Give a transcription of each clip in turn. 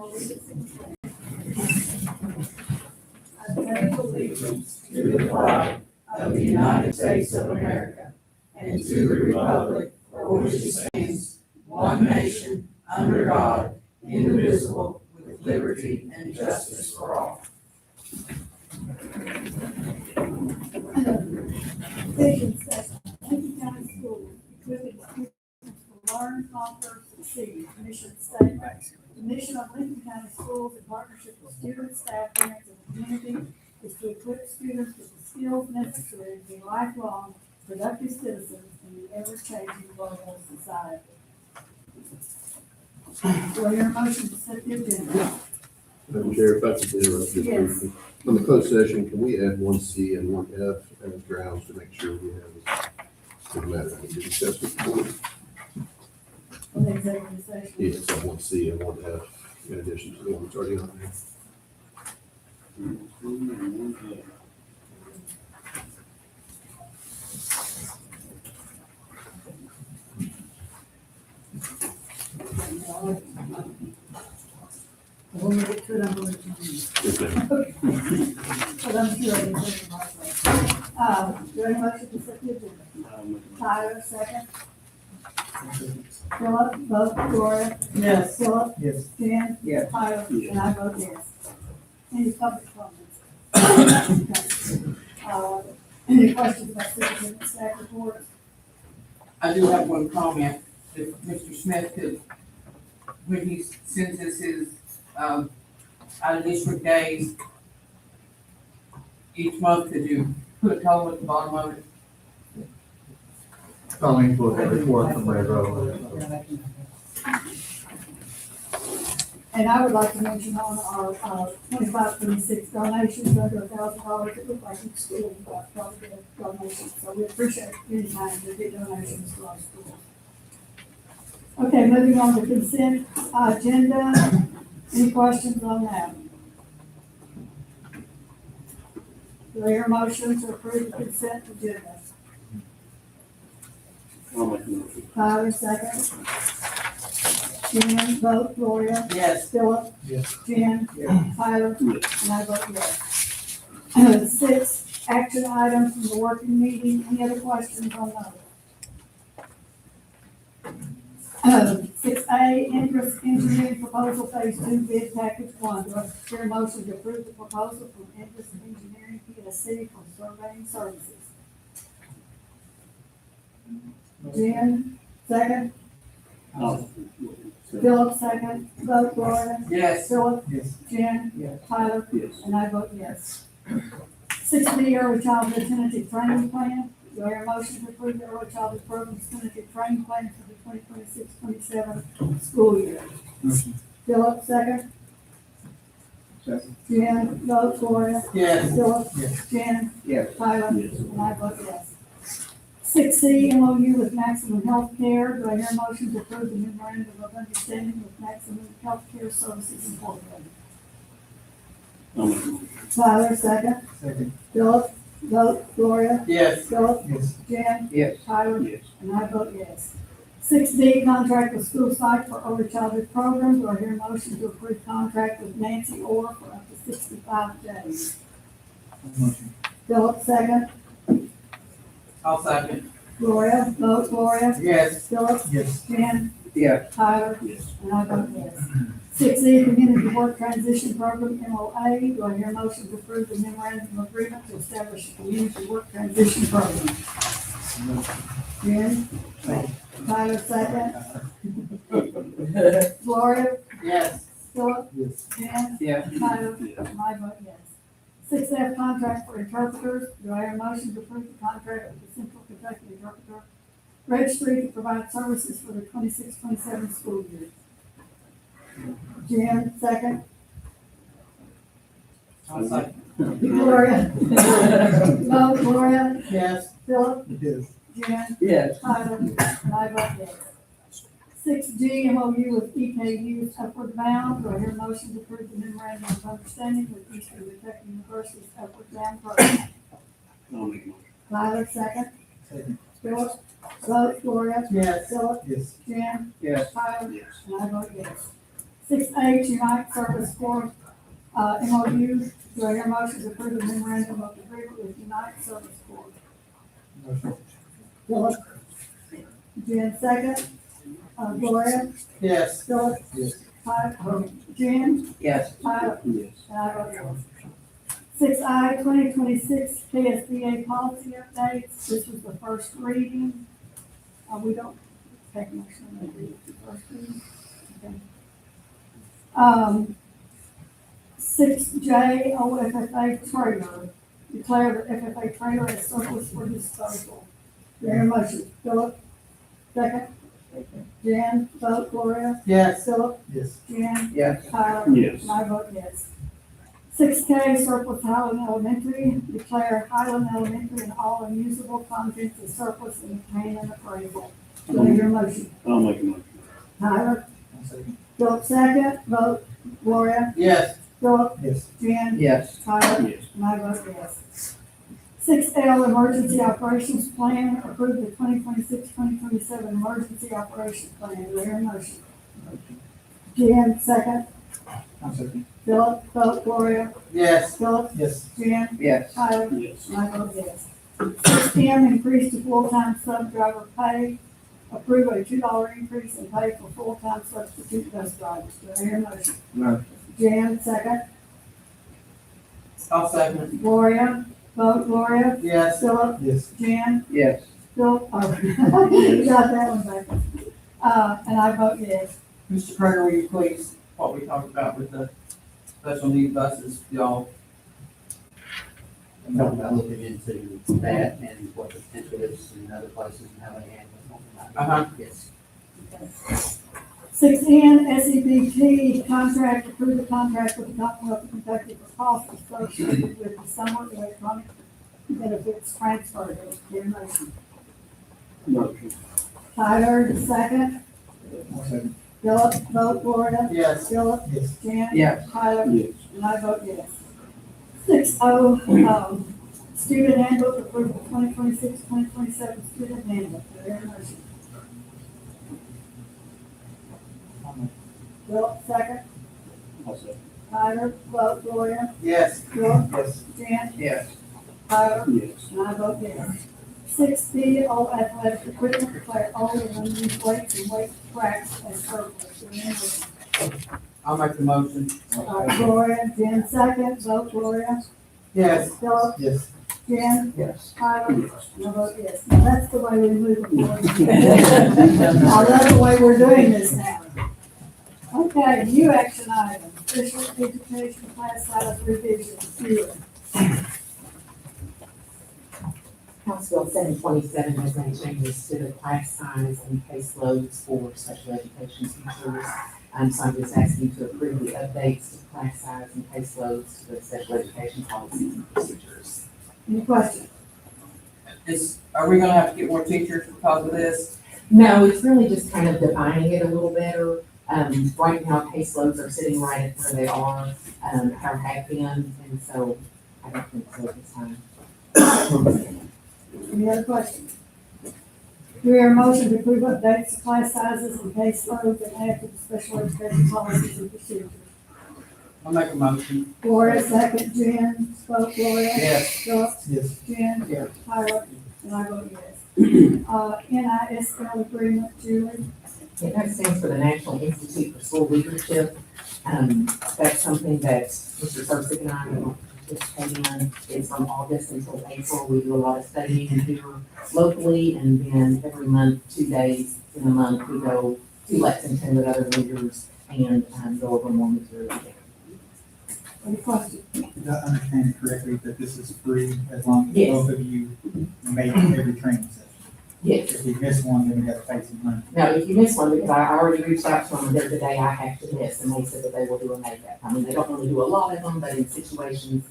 I pledge allegiance to the flag of the United States of America and to the republic for which it stands, one nation, under God, indivisible, with liberty and justice for all. Vision session, Lincoln County Schools, equipping students to learn, conquer, succeed. Mission statement. The mission of Lincoln County Schools in partnership with students, staff, parents, and community is to equip students with the skills necessary to be lifelong, productive citizens in the ever-changing global society. Do I hear a motion to set the agenda? Madam Chair, if I could interrupt just Yes. briefly. On the closed session, can we add 1C and 1F as grounds to make sure we have the matter we discussed with the board? On the executive session? Yes, so 1C and 1F in addition to the one that's already on there. When we get to it, I'm going to. Yes, ma'am. But I'm sure I can take it myself. Do I have a motion to set the agenda? Tyler, second. Philip, vote, Gloria. Yes. Philip. Yes. Jan. Yes. Tyler, and I vote yes. Any public comments? Any questions about superintendent staff reports? I do have one comment, if Mr. Smith could, when he sends us his, out of district days, each month, could you put a column at the bottom of it? Calling for the report from Red Road. And I would like to mention on our 25-26 donations, under $1,000, it looked like each school got probably a donation. So we appreciate any time we get donations to our schools. Okay, moving on to consent agenda. Any questions on that? Do I hear a motion to approve the consent agenda? Tyler, second. Jan, vote, Gloria. Yes. Philip. Yes. Jan. Yes. Tyler. And I vote yes. 6, action items from the working meeting. Any other questions on those? 6A, interest engineering proposal phase 2 bid package 1. Do I hear a motion to approve the proposal from interest engineering PSC for surveying services? Jan, second. Philip, second. Vote, Gloria. Yes. Philip. Yes. Jan. Yes. Tyler. Yes. And I vote yes. 6B, early childhood tentative training plan. Do I hear a motion to approve the early childhood program's tentative training plan for the 2026-27 school year? Motion. Philip, second. Second. Jan, vote, Gloria. Yes. Philip. Yes. Jan. Yes. Tyler. Yes. And I vote yes. 6C, MOU with Maximum Healthcare. Do I hear a motion to approve the memorandum of understanding with Maximum Healthcare Services Incorporated? Tyler, second. Second. Philip, vote, Gloria. Yes. Philip. Yes. Jan. Yes. Tyler. Yes. And I vote yes. 6D, contract with school site for early childhood program. Do I hear a motion to approve contract with Nancy Orr for up to 65 days? Motion. Philip, second. I'll second. Gloria, vote, Gloria. Yes. Philip. Yes. Jan. Yes. Tyler. Yes. And I vote yes. 6E, Community Work Transition Program, MOA. Do I hear a motion to approve the memorandum of agreement to establish a community work transition program? Jan? Tyler, second. Gloria? Yes. Philip? Yes. Jan? Yes. Tyler? Yes. And I vote yes. 6F, contract for interpreters. Do I hear a motion to approve the contract with the Central Kentucky Interpreter Registry to provide services for the 26-27 school year? Jan, second. I'll second. Gloria? Vote, Gloria? Yes. Philip? Yes. Jan? Yes. Tyler? And I vote yes. 6G, MOU with EKU Upward Bound. Do I hear a motion to approve the memorandum of understanding with Eastern Kentucky University's Upward Bound program? Tyler, second. Second. Philip? Vote, Gloria? Yes. Philip? Yes. Jan? Yes. Tyler? Yes. And I vote yes. 6H, Unite Service Corps, MOU. Do I hear a motion to approve the memorandum of agreement with Unite Service Corps? Motion. Philip? Jen, second. Gloria? Yes. Philip? Yes. Jen? Yes. Tyler? Yes. And I vote yes. 6I, 2026 KSBA policy updates. This was the first reading. We don't take motion on the first reading. Okay. 6J, OFFA trailer. Declare the FFA trailer as surplus for disposal. Do I hear a motion? Philip? Second. Jan, vote. Gloria? Yes. Philip? Yes. Jan? Yes. Tyler? Yes. And I vote yes. 6K, surplus Highland Elementary. Declare Highland Elementary and all unusable contents as surplus and obtain an appraisal. Do I hear a motion? I'll make a motion. Tyler? I'll second. Philip, second. Vote. Gloria? Yes. Philip? Yes. Jan? Yes. Tyler? Yes. And I vote yes. 6L, Emergency Operations Plan, approve the 2026-2027 Emergency Operations Plan. Do I hear a motion? Motion. Jan, second. I'll second. Philip, vote. Gloria? Yes. Philip? Yes. Jan? Yes. Tyler? Yes. And I vote yes. 6M, increase to full-time sub-driver pay. Approve a $2 increase in pay for full-time substitute bus drivers. Do I hear a motion? Motion. Jan, second. I'll second. Gloria? Vote. Gloria? Yes. Philip? Yes. Jan? Yes. Phil, oh, got that one back. And I vote yes. Mr. Prater, will you please, what we talked about with the special need buses, y'all? I'm talking about looking into that and what the potential is in other places and how they handle it. Uh-huh. Yes. 6N, SEBT contract, approve the contract with the Commonwealth of Kentucky for costs associated with the summer electronic benefits transfer. Do I hear a motion? Motion. Tyler, second. I'll second. Philip, vote. Gloria? Yes. Philip? Yes. Jan? Yes. Tyler? Yes. And I vote yes. 6O, student handbook, approve the 2026-2027 student handbook. Do I hear a motion? Philip, second. I'll second. Tyler, vote. Gloria? Yes. Philip? Yes. Jan? Yes. Tyler? Yes. And I vote yes. 6B, all athletic equipment, declare all and unused weights and weight tracks as surplus. Do I hear a motion? I'll make the motion. Gloria, Jan, second. Vote. Gloria? Yes. Philip? Yes. Jan? Yes. Tyler? And I vote yes. Now, that's the way we move it forward. I love the way we're doing this now. Okay, new action item, special education class size revision. Sheila. House Bill 727 has made changes to the class size and caseloads for special education teachers. So I'm just asking you to approve the updates to class size and caseloads to the special education policies and procedures. Any questions? Are we gonna have to get more teachers because of this? No, it's really just kind of defining it a little better. Right now, caseloads are sitting right at where they are, or have been, and so I don't think so this time. Any other questions? Do we hear a motion to approve updates to class sizes and caseloads and add to the special education policies and procedures? I'll make a motion. Gloria, second. Jen, vote. Gloria? Yes. Philip? Yes. Jen? Yes. Tyler? And I vote yes. NISL agreement, Julie? That stands for the National Institute for School Leadership. That's something that Mr. Persick and I will participate in. It's from August until April. We do a lot of studying here locally, and then every month, 2 days in a month, we go to Lexington with other leaders and go over more material there. Any questions? Did I understand it correctly that this is free as long as Yes. both of you make every training session? Yes. If you miss one, then we got to pay some money. Now, if you miss one, because I already reached out to them, there's a day I have to miss, and they said that they will do a makeup. I mean, they don't really do a lot of them, but in situations,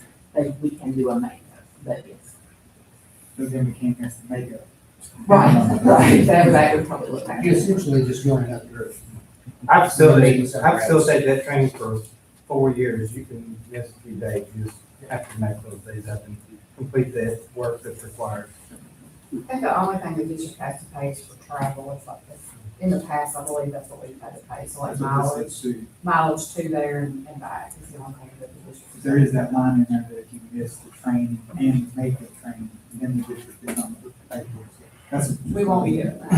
we can do a makeup, but yes. So then we can't miss the makeup. Right, that would probably look like. You're essentially just going up through. I've facilitated that training for 4 years. You can miss a few days, you just have to make those days up and complete that work that's required. I think the only thing the district has to pay is for travel, it's like In the past, I believe that's what we've had to pay, so like mileage to there and back is the only thing that the district. There is that line in there that if you miss the training and make the training, then the district is on the pay for it. That's. We won't be doing that,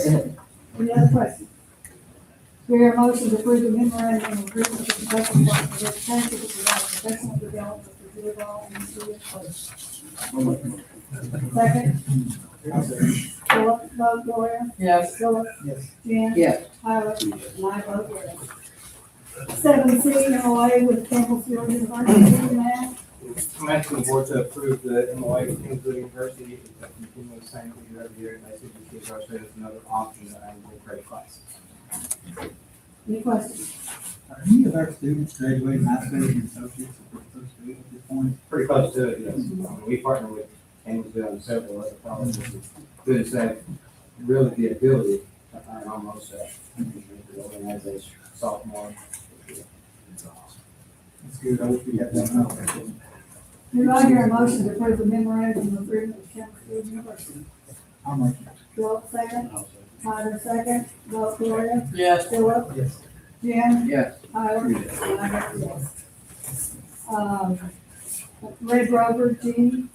so. Any other questions? Do we hear a motion to approve the memorandum of agreement with the Kentucky Department of Education to provide professional development for volleyball and field coach? Second, Philip, vote Gloria, Yes. Philip, Yes. Jan. Yes. Tyler, and I vote yes. 7C, MOA with Campbellsville University, Matt. I'm asking the board to approve the MOA with Kingsville University, continuing the same thing every year, and I think the kids are saying it's another option that I will create classes. Any questions? Are any of our students graduating high school and associates or close to it at this point? Pretty close to it, yes. I mean, we partner with Kingsville and several other colleges. Good to say, really the ability to earn almost a, as a sophomore. That's good. I wish we had that number. Do I hear a motion to approve the memorandum of agreement with Campbellsville University? How much? Philip, second, Tyler, second, vote Gloria, Yes. Philip, Yes. Jan, Yes. Tyler, and I vote yes. Red Rover, Jean,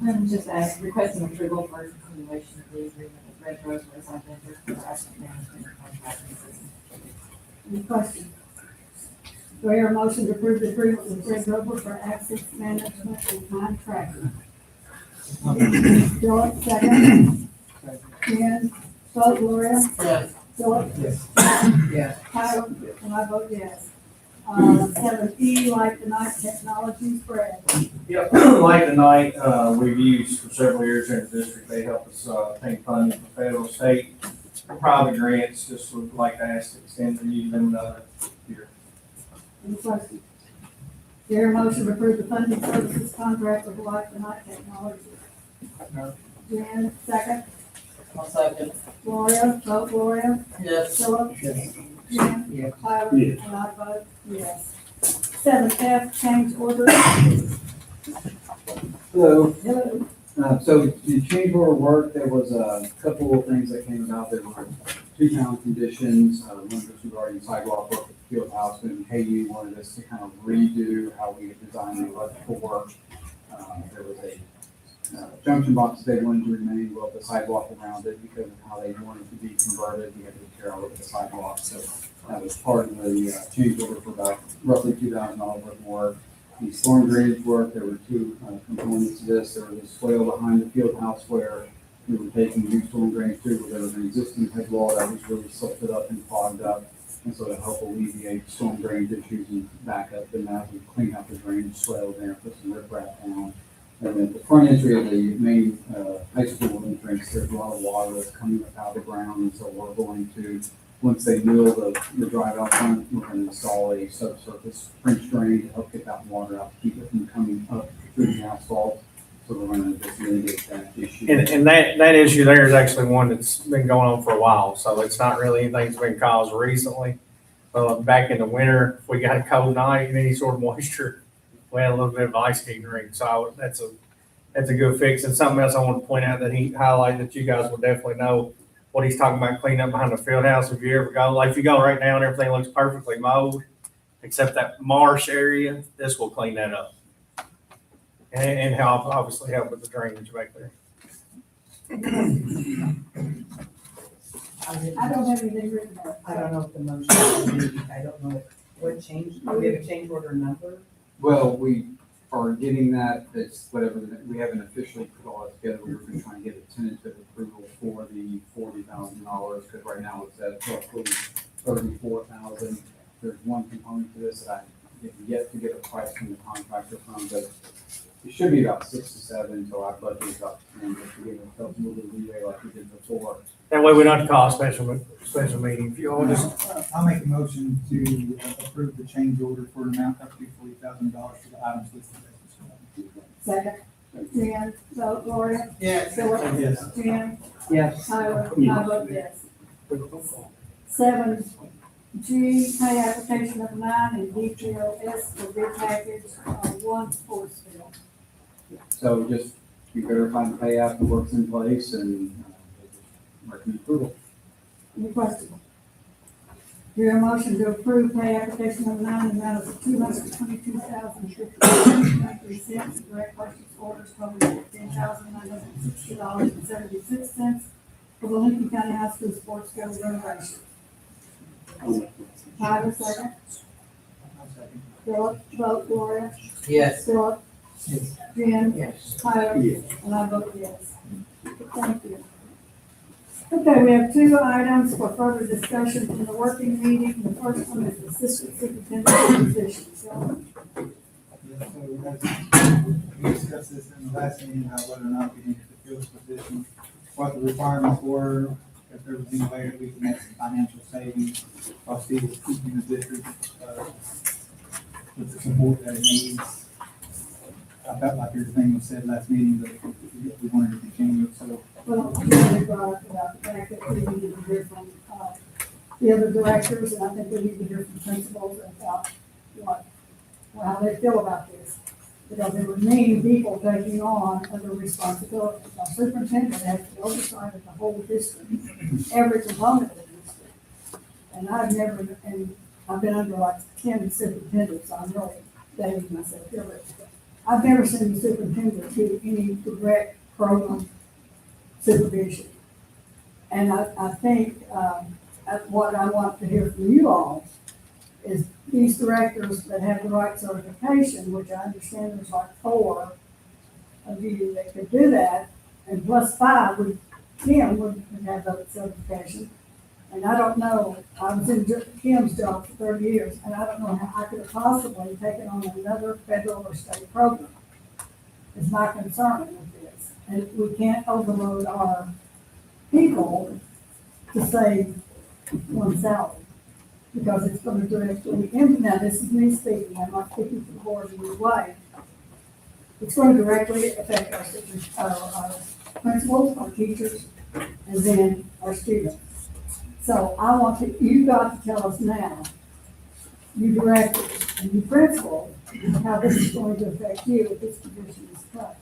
I'm just asking, requesting approval for continuation of the agreement with Red Rose as our vendor for asset management and contracting system. any questions? Do I hear a motion to approve the agreement with Red Rover for access management and time tracking? Philip, second, Jan, vote Gloria, Yes. Philip, Yes. Yes. Tyler, and I vote yes. 7E, Light the Night Technologies, Brad. Yep, Light the Night, we've used for several years in the district. They help us, obtain funding for federal, state, private grants. Just would like to ask to extend the use them another year. Any questions? Do you hear a motion to approve the funding services contract with Light the Night Technologies? Jan, second, I'll second. Gloria, vote Gloria, Yes. Philip, Yes. Jan, Yes. Tyler, Yes. and I vote yes. 7F, change order. Hello. Hello. So the change order work, there was a couple of things that came about. There were two town conditions. One was regarding sidewalk work at the field house, and Hayu wanted us to kind of redo how we had designed the electrical work. There was a junction box they wanted to remain, well, the sidewalk around it because of how they wanted to be converted. We had to tear out the sidewalk. So that was part of the change order for about roughly $2,000 worth of work. The storm drainage work, there were two components to this. There was a swale behind the field house where we were taking new storm drainage through, where there was an existing head wall that was really silted up and clogged up. And so to help alleviate storm drainage issues and back up, and now we clean up the drainage swale there, put some riprap down. And then the front entry of the main high school entrance, there's a lot of water that's coming up out of the ground, and so we're going to, once they mill the drive out front, we're going to install a subsurface French drain to help get that water out, keep it from coming up through the asphalt. So we're going to just mitigate that issue. And that issue there is actually one that's been going on for a while, so it's not really anything that's been caused recently. Back in the winter, if we got a cold night and any sort of moisture, we had a little bit of ice skating rink, so that's a good fix. And something else I want to point out that he highlighted that you guys will definitely know what he's talking about cleaning up behind the field house. If you ever go, like if you go right now and everything looks perfectly mowed, except that marsh area, this will clean that up. And help, obviously help with the drainage back there. I don't have anything written down. I don't know if the motion, I don't know what change, do we have a change order number? Well, we are getting that, it's whatever, we haven't officially put all that together. We were going to try and get a tentative approval for the $40,000, because right now it's at roughly $34,000. There's one component to this that I have yet to get a price from the contractor from, but it should be about 6 to 7, so our budget is about 10, just to give ourselves a little bit of leeway like we did before. That way we don't have to call a special meeting. If you all just, I'll make a motion to approve the change order for an amount up to $40,000 for the items listed. Second, Jan, vote Gloria, Yes. Philip, Yes. Jan, Yes. Tyler, and I vote yes. 7G, pay application number 9 and DPOS for bid package 1 Sportsville. So just be verifying the pay app, the work's in place, and recommend approval. Any questions? Hear a motion to approve pay application number 9 in the amount of $222,053.93. Direct purchase orders totaling $10,960.76 for the Lincoln County High School sports field renovation. Tyler, second. Philip, vote Gloria. Yes. Philip. Yes. Jen. Yes. Tyler. Yes. And I vote yes. Thank you. Okay, we have two items for further discussion in the working meeting. The first one is the assistant superintendent position. So, Yeah, so we discussed this in the last meeting, about whether or not we needed to fill this position, what the requirements were, if there was any way that we could make some financial savings, while still keeping the district, with the support that it needs. I felt like everything was said last meeting, but we wanted to continue it, so well, we already brought up about the fact that we need to hear from, the other directors, and I think we need to hear from principals about how they feel about this. Because there were many people taking on other responsibilities. Our superintendent has the oversight of the whole district, every component of the district. And I've been under like 10 superintendents, I'm really dating myself here, but I've never seen the superintendent do any direct program supervision. And I think, what I want to hear from you all is these directors that have the right certification, which I understand there's like 4 of you that could do that, and plus 5 Kim would have that certification. And I don't know, I was in Kim's job for 30 years, and I don't know how I could have possibly taken on another federal or state program. Is my concern with this. And we can't overload our people to save one salary, because it's going to directly impact. Now, this is me speaking, I'm not speaking for the board in any way. It's going to directly affect our principals, our teachers, and then our students. So you got to tell us now, you directors and you principals, how this is going to affect you if this position is cut.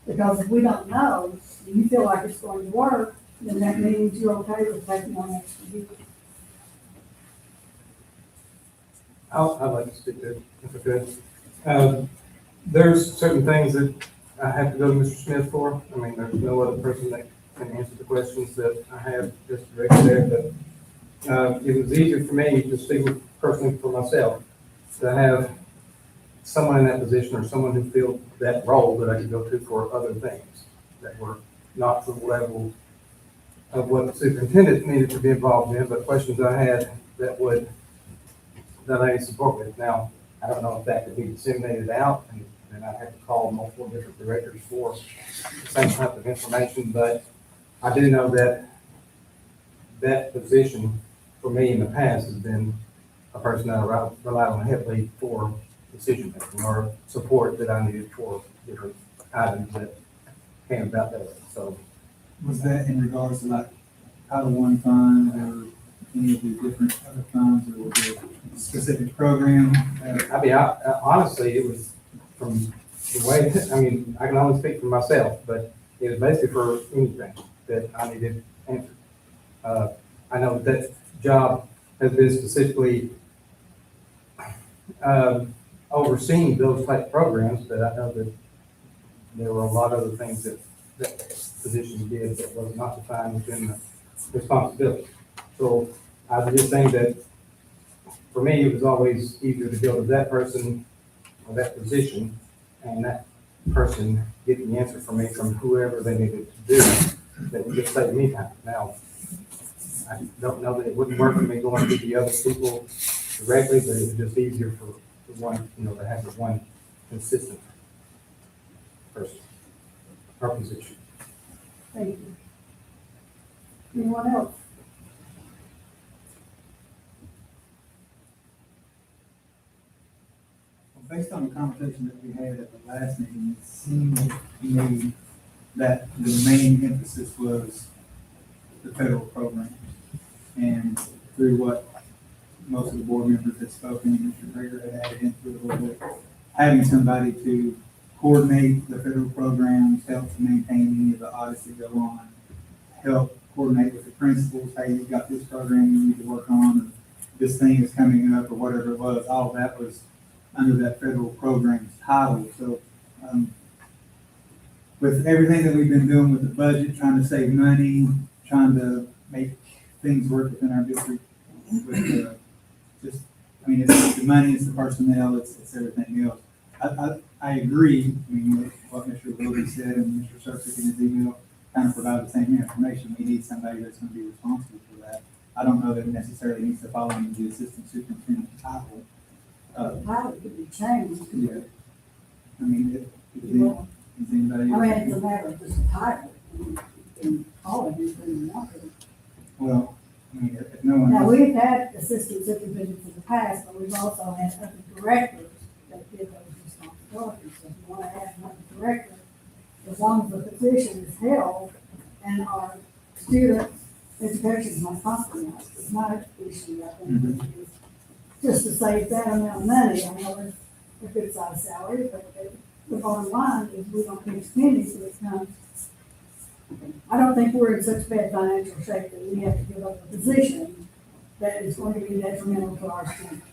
Because if we don't know, and you feel like it's going to work, then that means you're okay with taking on extra people. I'd like to speak to it, if I could. There's certain things that I have to go to Mr. Smith for. I mean, there's no other person that can answer the questions that I have just directly there, but it was easier for me to speak personally for myself, to have someone in that position or someone who filled that role that I could go to for other things that were not to the level of what the superintendent needed to be involved in, but questions I had that I need support with. Now, I don't know if that could be disseminated out, and then I'd have to call multiple different directors for the same type of information, but I do know that that position for me in the past has been a person that I relied on heavily for decision making or support that I needed for different items that came about that way. So, was that in regards to like Title I funds or any of the different other funds, or was it a specific program? I mean, honestly, it was from the way, I mean, I can only speak for myself, but it was basically for anything that I needed answered. I know that job has been specifically overseeing those type of programs, but I know that there were a lot of other things that position did that was not defined within the responsibility. So I was just saying that for me, it was always easier to go to that person or that position and that person get the answer for me from whoever they needed to do that would just save me time. Now, I don't know that it wouldn't work for me going to the other people directly, but it was just easier for the one, to have the one consistent person or position. Thank you. Anyone else? Based on the conversation that we had at the last meeting, it seemed to me that the main emphasis was the federal programs. And through what most of the board members had spoken, Mr. Greger had added into it a little bit, having somebody to coordinate the federal programs, help to maintain any of the audits that go on, help coordinate with the principals, hey, you've got this program you need to work on, or this thing is coming up, or whatever it was, all of that was under that federal program's title, so, with everything that we've been doing with the budget, trying to save money, trying to make things work within our district, with, just, I mean, it's the money, it's the personnel, it's everything else. I agree, I mean, with what Mr. Willoughby said and Mr. Sursick in his email kind of provide the same information. We need somebody that's gonna be responsible for that. I don't know that it necessarily needs to fall under the assistant superintendent title. Title could be changed. Yeah. I mean, is anybody? I mean, it's a matter of just a title, and all of you can want it. Well, I mean, if no one. Now, we've had assistant superintendents in the past, but we've also had other directors that did those responsibilities. So if you want to add another director, as long as the position is held and our student education is not compromised, it's not an issue, I think. It's just to save that amount of money. I know it's a good size salary, but the bottom line is we don't keep spending, so it comes. I don't think we're in such bad financial shape that we have to give up a position that is going to be detrimental to our students.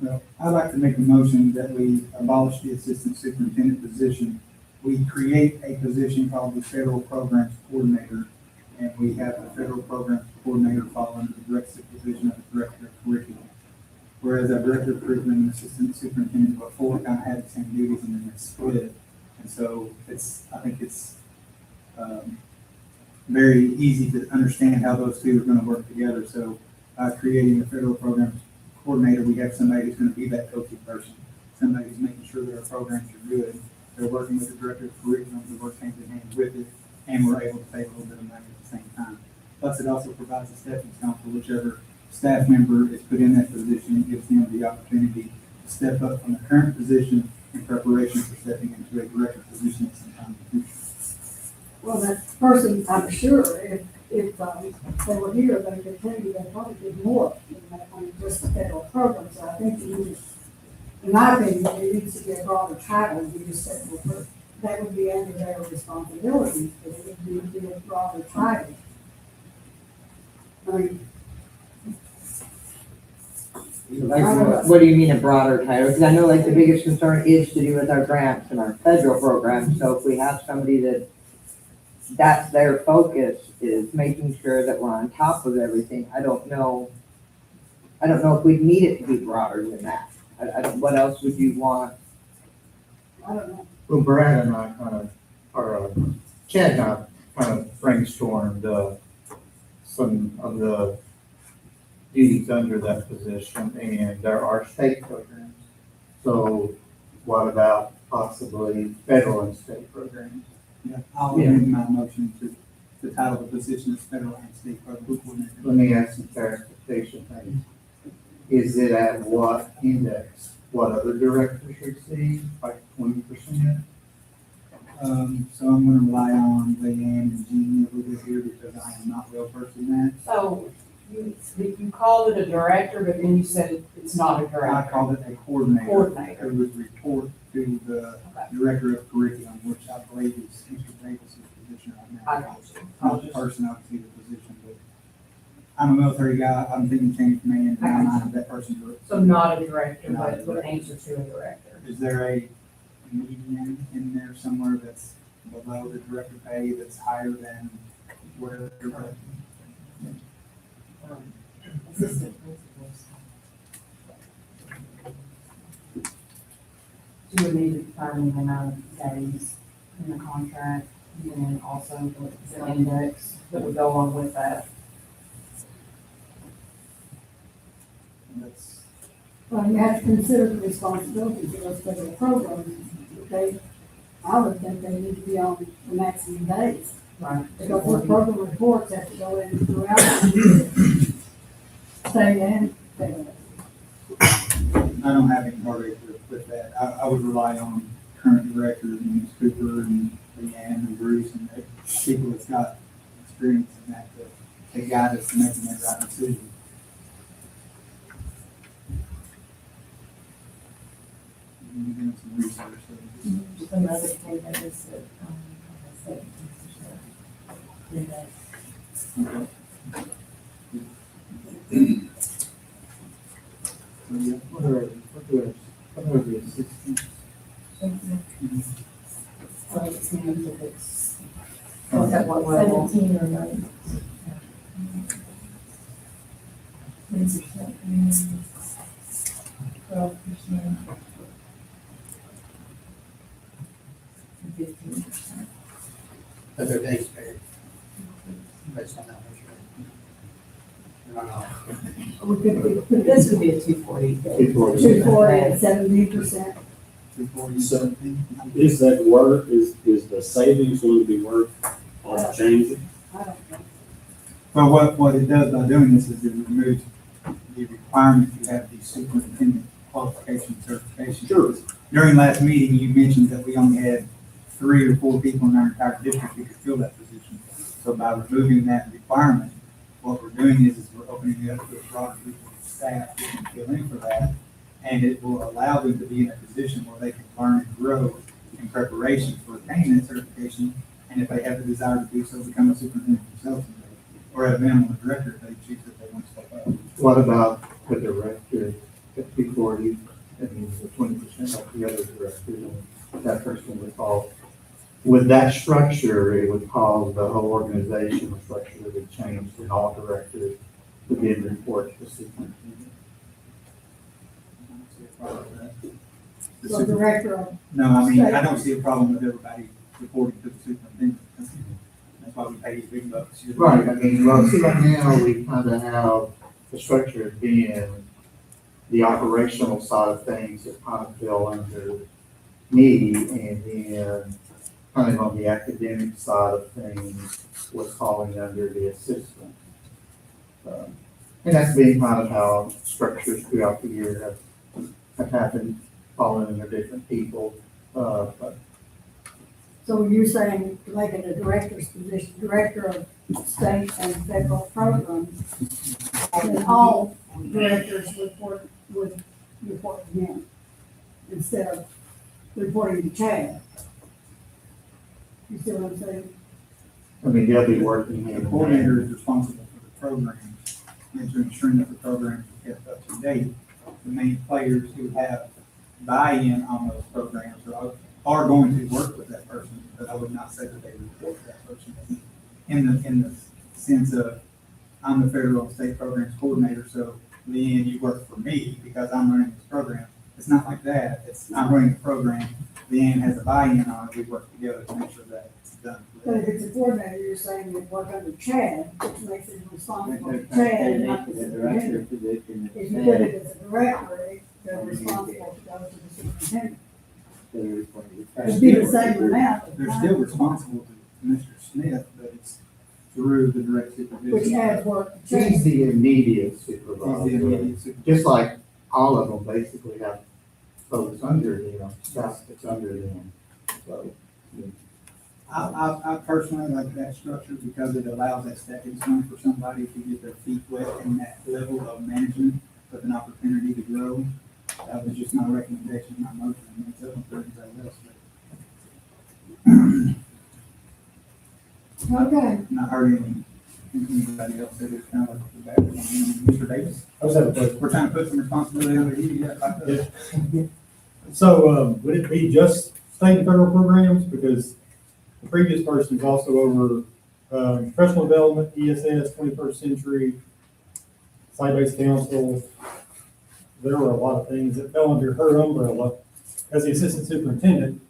Well, I'd like to make a motion that we abolish the assistant superintendent position. We create a position called the federal programs coordinator, and we have the federal programs coordinator fall under the direct supervision of the director of curriculum. Whereas our director of curriculum and assistant superintendent before kind of had the same duties and then it's split. And so I think it's very easy to understand how those two are going to work together. So by creating the federal programs coordinator, we have somebody who's going to be that go-to person, somebody who's making sure that our programs are good. They're working with the director of curriculum to work hand in hand with it, and we're able to save a little bit of money at the same time. Plus, it also provides a stepping stone for whichever staff member is put in that position. It gives them the opportunity to step up from the current position in preparation for stepping into a director position at some time in the future. Well, that person, I'm sure, if they were here, they could tell you they probably did more than that on just the federal program. So I think you need, in my opinion, it needs to be a broader title. You just said, well, that would be under their responsibility, but it would be a broader title. I mean, What do you mean a broader title? Because I know like the biggest concern is to do with our grants and our federal programs. So if we have somebody that's their focus is making sure that we're on top of everything, I don't know if we need it to be broader than that. What else would you want? I don't know. Well, Brad and I Chad and I kind of brainstormed some of the duties under that position, and there are state programs. So what about possibly federal and state programs? Yeah, I'll amend my motion to title the position as federal and state program coordinator. Let me ask some clarification things. Is it at what index? What other directors receive, like 20%? So I'm gonna rely on Leanne and Jeannie a little bit here because I am not well versed in that. So you called it a director, but then you said it's not a I director. called it a coordinator. Coordinator. Who would report to the director of curriculum, which I believe is Mr. Davis's position right I now. got you. Not the person, obviously, the position, but I'm a military guy. I'm thinking chain of command, and I'm not that person. So not a director, but would answer to a director. Is there a median in there somewhere that's below the director pay, that's higher than whatever? Assistant principals. You would need to determine the amount of days in the contract, and then also the index that would go along with that. That's, Well, you have to consider the responsibilities of those federal programs. I would think they need to be on the maximum days. Right. Because those program reports have to go in throughout the year. State and federal. I don't have any hardware with that. I would rely on current directors, Ms. Cooper and Leanne and Bruce and the people that's got experience in that to guide us to making that right decision. Give them some research. So Another thing that is that, index. What are the assistants? So it seems if it's, at what level? 17 or 9. Twelve percent. 15%. But they're days paid. Based on that measure. We could, This would be a 240. 240 and 17%. 240. So is that worth, is the savings going to be worth all the changes? I don't know. Well, what it does by doing this is it removes the requirement to have the superintendent qualification certification. Sure. During last meeting, you mentioned that we only had 3 or 4 people in our entire district who could fill that position. So by removing that requirement, what we're doing is we're opening it up to a broader group of staff who can fill in for that. And it will allow them to be in a position where they can learn and grow in preparation for attaining that certification. And if they have the desire to do so, become a superintendent themselves, or at a minimum, a director, if they choose that they want to step up. What about the director at 240, that means the 20% like the other directors, and that person would fall. With that structure, it would cause the whole organizational structure to be changed and all directors to be in report to the superintendent. So director of, No, I mean, I don't see a problem with everybody reporting to the superintendent. That's why we pay these big bucks. Right, I mean, well, see, right now, we kind of have the structure of being the operational side of things that kind of fell under me, and then kind of on the academic side of things was falling under the assistant. And that's been kind of how structures throughout the year have happened, falling under different people, but so you're saying to make it a director's position, director of state and federal programs, then all directors would report to him instead of reporting to Chad. You see what I'm saying? I mean, they'll be working The in. coordinator is responsible for the programs and to ensuring that the programs are kept up to date. The main players who have buy-in on those programs are going to work with that person, but I would not say that they report to that person. In the sense of, I'm the federal and state programs coordinator, so Leanne, you work for me because I'm running this program. It's not like that. It's, I'm running the program. Leanne has a buy-in on it. We work together to make sure that it's done. But if it's a coordinator, you're saying you work under Chad, which makes it responsible for Chad and not the superintendent. If you put it as a director, they're responsible to go to the superintendent. It'd be the same amount. They're still responsible to Mr. Smith, but it's through the direct supervision. Which adds work to He's Chad. the immediate He's the supervisor, immediate supervisor. just like all of them basically have folks under them, staff that's under them, so. I personally like that structure because it allows that stepping stone for somebody to get their feet wet in that level of management with an opportunity to grow. That was just my recommendation, my motion, and it's open for anybody else. Okay, Not hurting anybody else that is kind of like the bad one. Mr. Davis, I was having a question. we're trying to put some responsibility on you, yeah, like that. So, would it be just state and federal programs? Because the previous person is also over, professional development, ESS, 21st century, site-based council. There were a lot of things that fell under her umbrella as the assistant superintendent.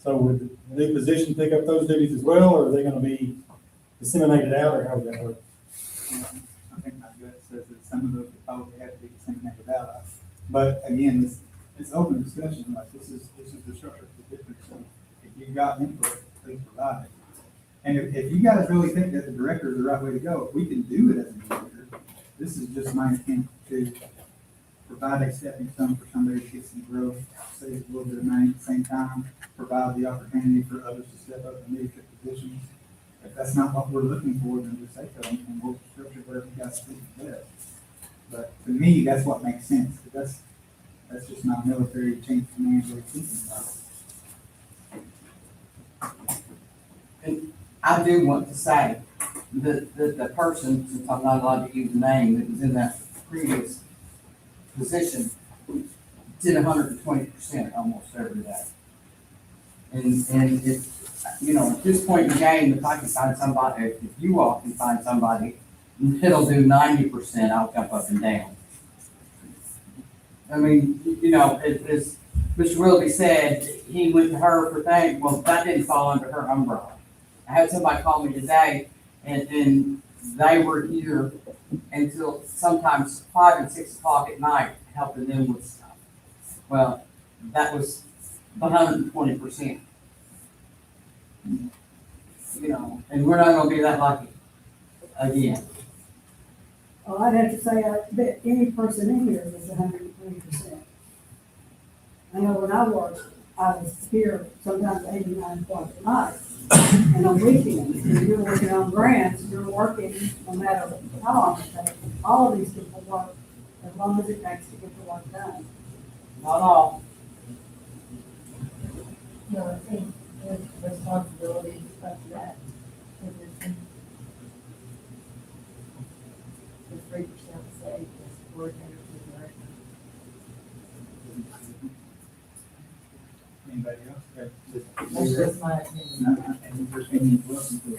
So would the new position pick up those duties as well, or are they gonna be disseminated out, or how would that work? I think my gut says that some of those would probably have to be disseminated out. But again, it's open discussion, like this is the structure of the district, so if you've got input, please provide it. And if you guys really think that the director is the right way to go, we can do it as a director. This is just my intent to provide a stepping stone for somebody to get some growth, save a little bit of money at the same time, provide the opportunity for others to step up in leadership positions. If that's not what we're looking for, then just say so, and we'll structure whatever you guys think is best. But to me, that's what makes sense, because that's just not military chain of command way of thinking about it. I do want to say the person, since I'm not allowed to use the name, that was in that previous position, did 120% almost every day. And it, you know, at this point in the game, if I can find somebody, if you all can find somebody that'll do 90%, I'll jump up and down. I mean, you know, as Mr. Willoughby said, he went to her for things, well, that didn't fall under her umbrella. I had somebody call me today, and they were here until sometimes 5 and 6 o'clock at night, helping them with stuff. Well, that was 120%. You know, and we're not gonna be that lucky again. Well, I'd have to say, I bet any person in here is 120%. I know when I worked, I was here sometimes 89 o'clock at night, and on weekends, when you're working on grants, you're working no matter how long it takes. All of these people work as long as it takes to get the work done. Not all. No, I think the responsibility of that position, the 3% say is coordinator to director. Anybody else? That's just my opinion. And there's any welcome to.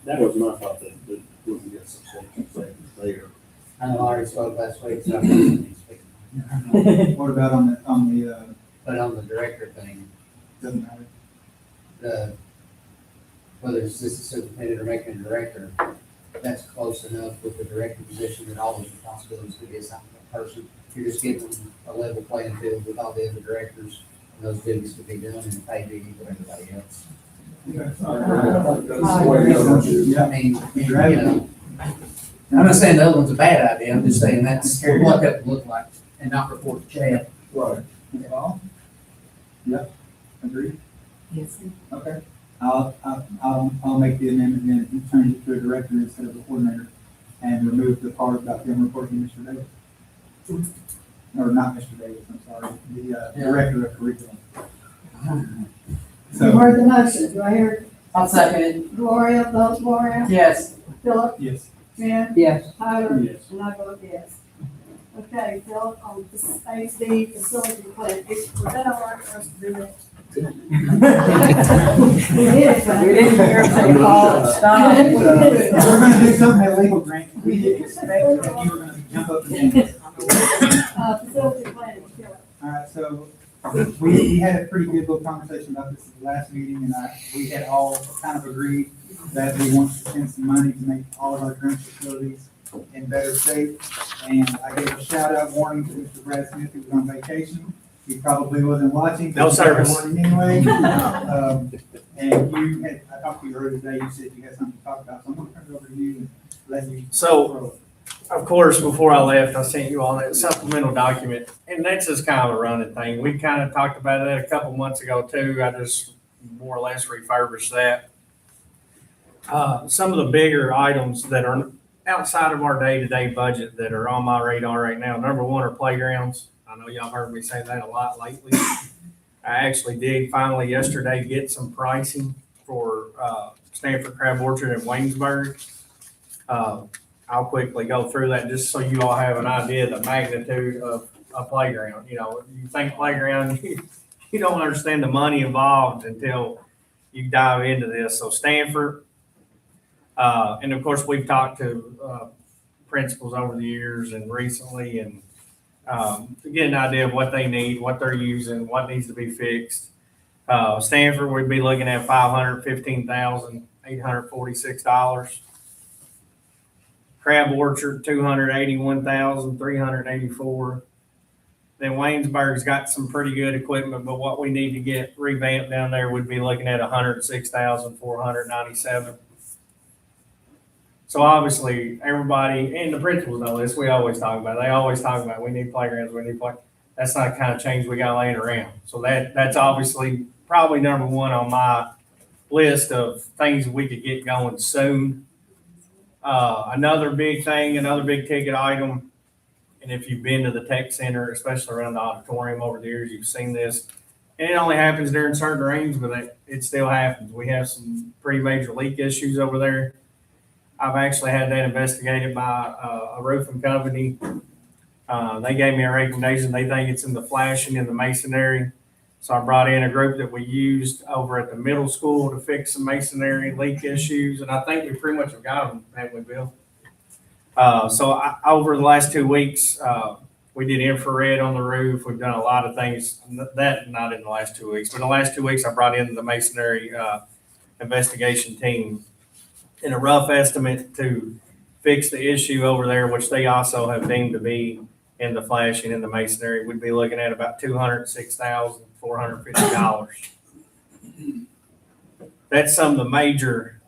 That was my thought, that we can get some savings there. I know I already spoke last week, so I'm not going to speak. What about on the, But on the director thing, doesn't matter. whether it's assistant superintendent or making a director, that's close enough with the director position that all those responsibilities could be assigned to that person. You're just giving them a level playing field with all the other directors, and those duties to be done and paid equal to everybody else. Yeah. I mean, you know, I'm not saying the other one's a bad idea, I'm just saying that's what that would look like, and not report to Chad. Right. Well, yeah, agree. Yes. Okay. I'll make the amendment then, and turn it to a director instead of a coordinator, and remove the part about them reporting to Mr. Davis. Or not Mr. Davis, I'm sorry, the director of curriculum. You So, heard the motion, do I hear I'll second it. Gloria, vote Gloria? Yes. Philip, yes. Jen? Yes. Tyler? Yes. And I vote yes. Okay, Philip, on AC facility plan, was that all right for us to do that? We did, but We didn't hear him say call, stop. We're gonna do something illegal, Grant. We didn't expect that you were gonna jump up and down. Facility plan, Philip. All right, so we had a pretty good little conversation about this at the last meeting, and we had all kind of agreed that we want to spend some money to make all of our current facilities in better shape. And I gave a shout out warning to Mr. Brad Smith, who was on vacation. He probably wasn't watching. No service. Warning anyway. And you had, I talked to you earlier today, you said you had something to talk about, so I'm gonna turn it over to you and let you. So, of course, before I left, I sent you all that supplemental document, and that's just kind of a running thing. We kind of talked about that a couple months ago too. I just more or less refurbished that. Some of the bigger items that are outside of our day-to-day budget that are on my radar right now, number one are playgrounds. I know y'all heard me say that a lot lately. I actually did finally yesterday get some pricing for Stanford Crab Orchard in Waynesburg. I'll quickly go through that just so you all have an idea of the magnitude of a playground. You know, you think playground, you don't understand the money involved until you dive into this. So Stanford, and of course, we've talked to principals over the years and recently, and to get an idea of what they need, what they're using, what needs to be fixed. Stanford, we'd be looking at $515,846. Crab Orchard, $281,384. Then Waynesburg's got some pretty good equipment, but what we need to get revamped down there would be looking at $106,497. So obviously, everybody, and the principals know this, we always talk about it. They always talk about, we need playgrounds, we need playgrounds. That's not the kind of change we got laying around. So that's obviously probably number one on my list of things we could get going soon. Another big thing, another big ticket item, and if you've been to the tech center, especially around the auditorium over the years, you've seen this. And it only happens during certain rains, but it still happens. We have some pretty major leak issues over there. I've actually had that investigated by a roofing company. They gave me a recommendation. They think it's in the flashing and the masonry. So I brought in a group that we used over at the middle school to fix some masonry leak issues, and I think we pretty much have got them, haven't we, Bill? Over the last 2 weeks, we did infrared on the roof. We've done a lot of things, that not in the last 2 weeks, but in the last 2 weeks, I brought in the masonry investigation team in a rough estimate to fix the issue over there, which they also have deemed to be in the flashing and the masonry. We'd be looking at about $206,450. That's some of the major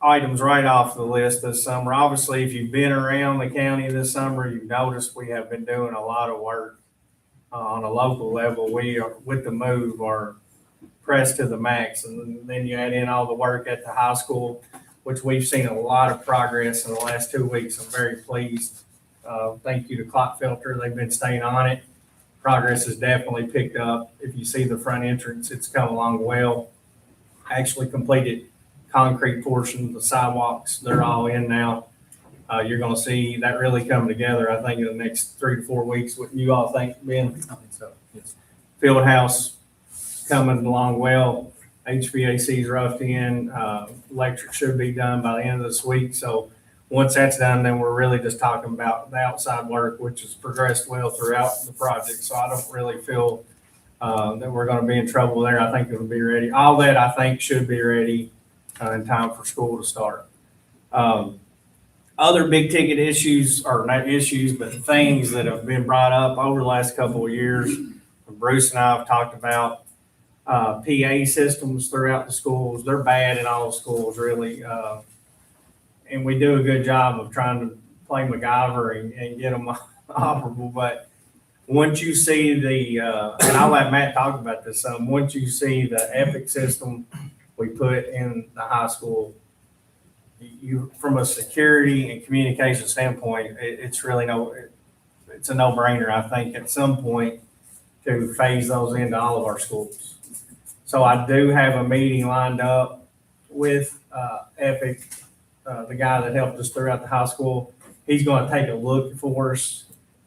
items right off the list this summer. Obviously, if you've been around the county this summer, you've noticed we have been doing a lot of work on a local level. We are, with the move, are pressed to the max. And then you add in all the work at the high school, which we've seen a lot of progress in the last 2 weeks. I'm very pleased. Thank you to Clotfilter. They've been staying on it. Progress has definitely picked up. If you see the front entrance, it's come along well. Actually completed concrete portion of the sidewalks. They're all in now. You're going to see that really come together, I think, in the next 3 to 4 weeks. What you all think, Ben? I think so. Yes. Field house coming along well. HVAC's roughed in. Electric should be done by the end of this week. So once that's done, then we're really just talking about the outside work, which has progressed well throughout the project. So I don't really feel that we're going to be in trouble there. I think it'll be ready. All that I think should be ready in time for school to start. Other big ticket issues, or not issues, but things that have been brought up over the last couple of years, Bruce and I have talked about PA systems throughout the schools. They're bad in all the schools, really. And we do a good job of trying to play MacGyver and get them operable. But once you see and I'll let Matt talk about this some, once you see the Epic system we put in the high school, you, from a security and communication standpoint, it's really it's a no-brainer, I think, at some point to phase those into all of our schools. So I do have a meeting lined up with Epic, the guy that helped us throughout the high school. He's going to take a look for us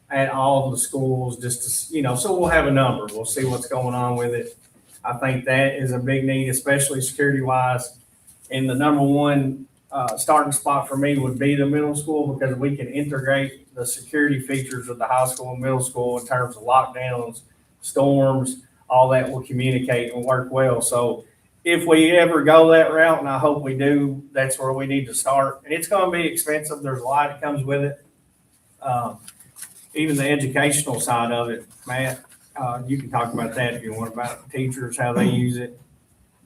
at all of the schools just to, so we'll have a number. We'll see what's going on with it. I think that is a big need, especially security-wise. And the number one starting spot for me would be the middle school, because we can integrate the security features of the high school and middle school in terms of lockdowns, storms, all that will communicate and work well. So if we ever go that route, and I hope we do, that's where we need to start. And it's going to be expensive. There's a lot that comes with it. Even the educational side of it, Matt, you can talk about that if you want, about teachers, how they use it.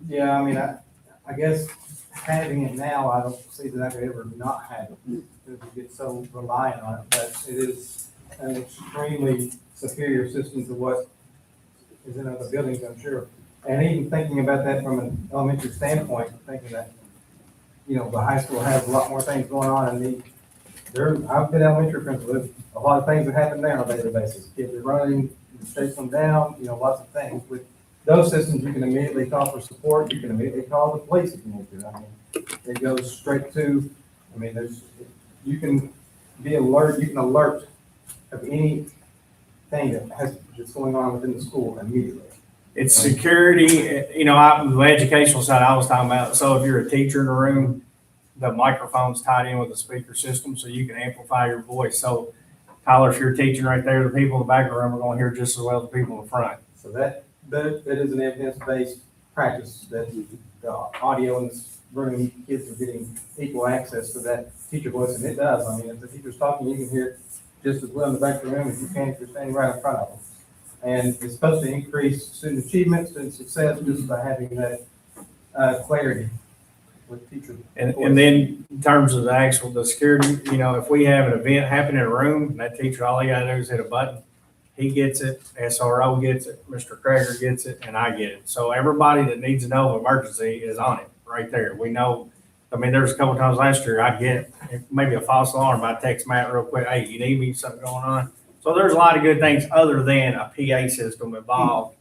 Yeah, I mean, I guess having it now, I don't see that I could ever not have it, because we get so reliant on it. But it is an extremely superior system to what is in other buildings, I'm sure. And even thinking about that from an elementary standpoint, thinking that, the high school has a lot more things going on, and I've been elementary principal. There's a lot of things that happen there on a daily basis. Kids are running, chase them down, lots of things. With those systems, you can immediately call for support. You can immediately call the police if you need to. I mean, it goes straight to, you can be alert, you can alert of anything that's going on within the school immediately. It's security, the educational side I was talking about. So if you're a teacher in the room, the microphone's tied in with the speaker system so you can amplify your voice. So Tyler, if you're teaching right there, the people in the back of the room are going to hear just as well as the people in the front. So that is an evidence-based practice, that the audio in this room, kids are getting equal access to that teacher voice, and it does. I mean, if the teacher's talking, you can hear it just as well in the back of the room as you can if you're standing right in front of them. And it's supposed to increase student achievement, student success, just by having that clarity with teacher. And then in terms of the security, if we have an event happen in a room, and that teacher, all he got to do is hit a button. He gets it, SRO gets it, Mr. Krager gets it, and I get it. So everybody that needs to know of emergency is on it right there. We know, there's a couple times last year I get maybe a false alarm. I text Matt real quick, hey, you need me, something going on? So there's a lot of good things other than a PA system involved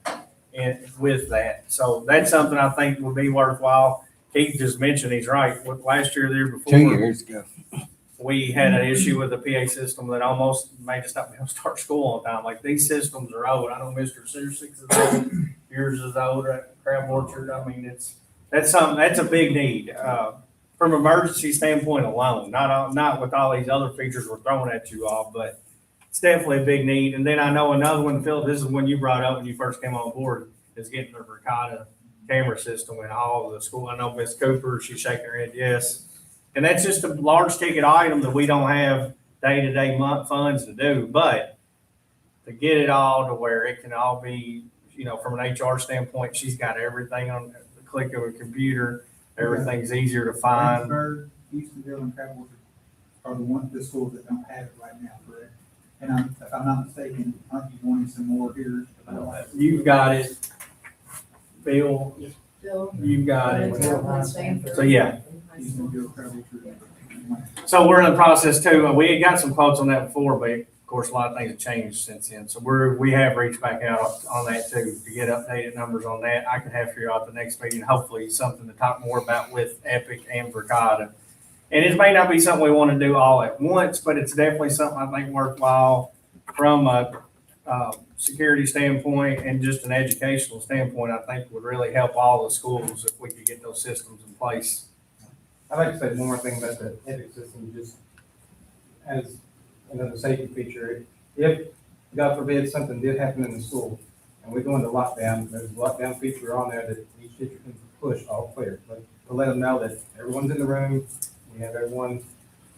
with that. So that's something I think will be worthwhile. Keith just mentioned, he's right. Last year, the year before. 2 years ago. We had an issue with the PA system that almost made us not be able to start school on time. Like, these systems are old. I know Mr. Searsick's is old, yours is old, Crab Orchard. I mean, that's a big need, from emergency standpoint alone, not with all these other features we're throwing at you all, but it's definitely a big need. And then I know another one, Phil, this is one you brought up when you first came on board, is getting the Verkada camera system in all of the school. I know Miss Cooper, she's shaking her head, yes. And that's just a large ticket item that we don't have day-to-day month funds to do, but to get it all to where it can all be, from an HR standpoint, she's got everything on the click of a computer. Everything's easier to find. Greensburg, Eastonville, and Crab Orchard are the schools that don't have it right now, correct? And if I'm not mistaken, aren't you wanting some more here? You've got it, Bill, you've got it. So, yeah. Eastonville, Crab Orchard. So we're in the process too. We had got some quotes on that before, but of course, a lot of things have changed since then. So we have reached back out on that too, to get updated numbers on that. I can have for you at the next meeting, hopefully something to talk more about with Epic and Verkada. And it may not be something we want to do all at once, but it's definitely something I think worthwhile from a security standpoint and just an educational standpoint. I think would really help all the schools if we could get those systems in place. I'd like to say one more thing about the Epic system, just as another safety feature. If, God forbid, something did happen in the school and we go into lockdown, there's a lockdown feature on there that each teacher can push all clear. But to let them know that everyone's in the room, we have everyone,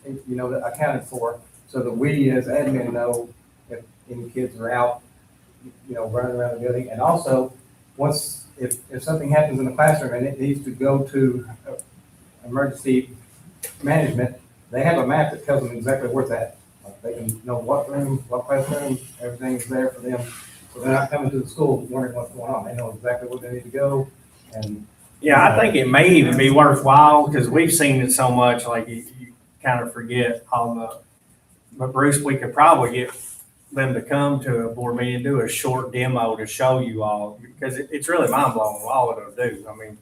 that accounted for, so that we as admin know if any kids are out, running around the building. And also, if something happens in the classroom and it needs to go to emergency management, they have a map that tells them exactly where it's at. Like, they can know what room, what classroom, everything's there for them. So they're not coming to the school wondering what's going on. They know exactly where they need to go. And yeah, I think it may even be worthwhile because we've seen it so much, like you kind of forget all but Bruce, we could probably get them to come to a board meeting and do a short demo to show you all, because it's really mind blowing what all it'll do. I mean,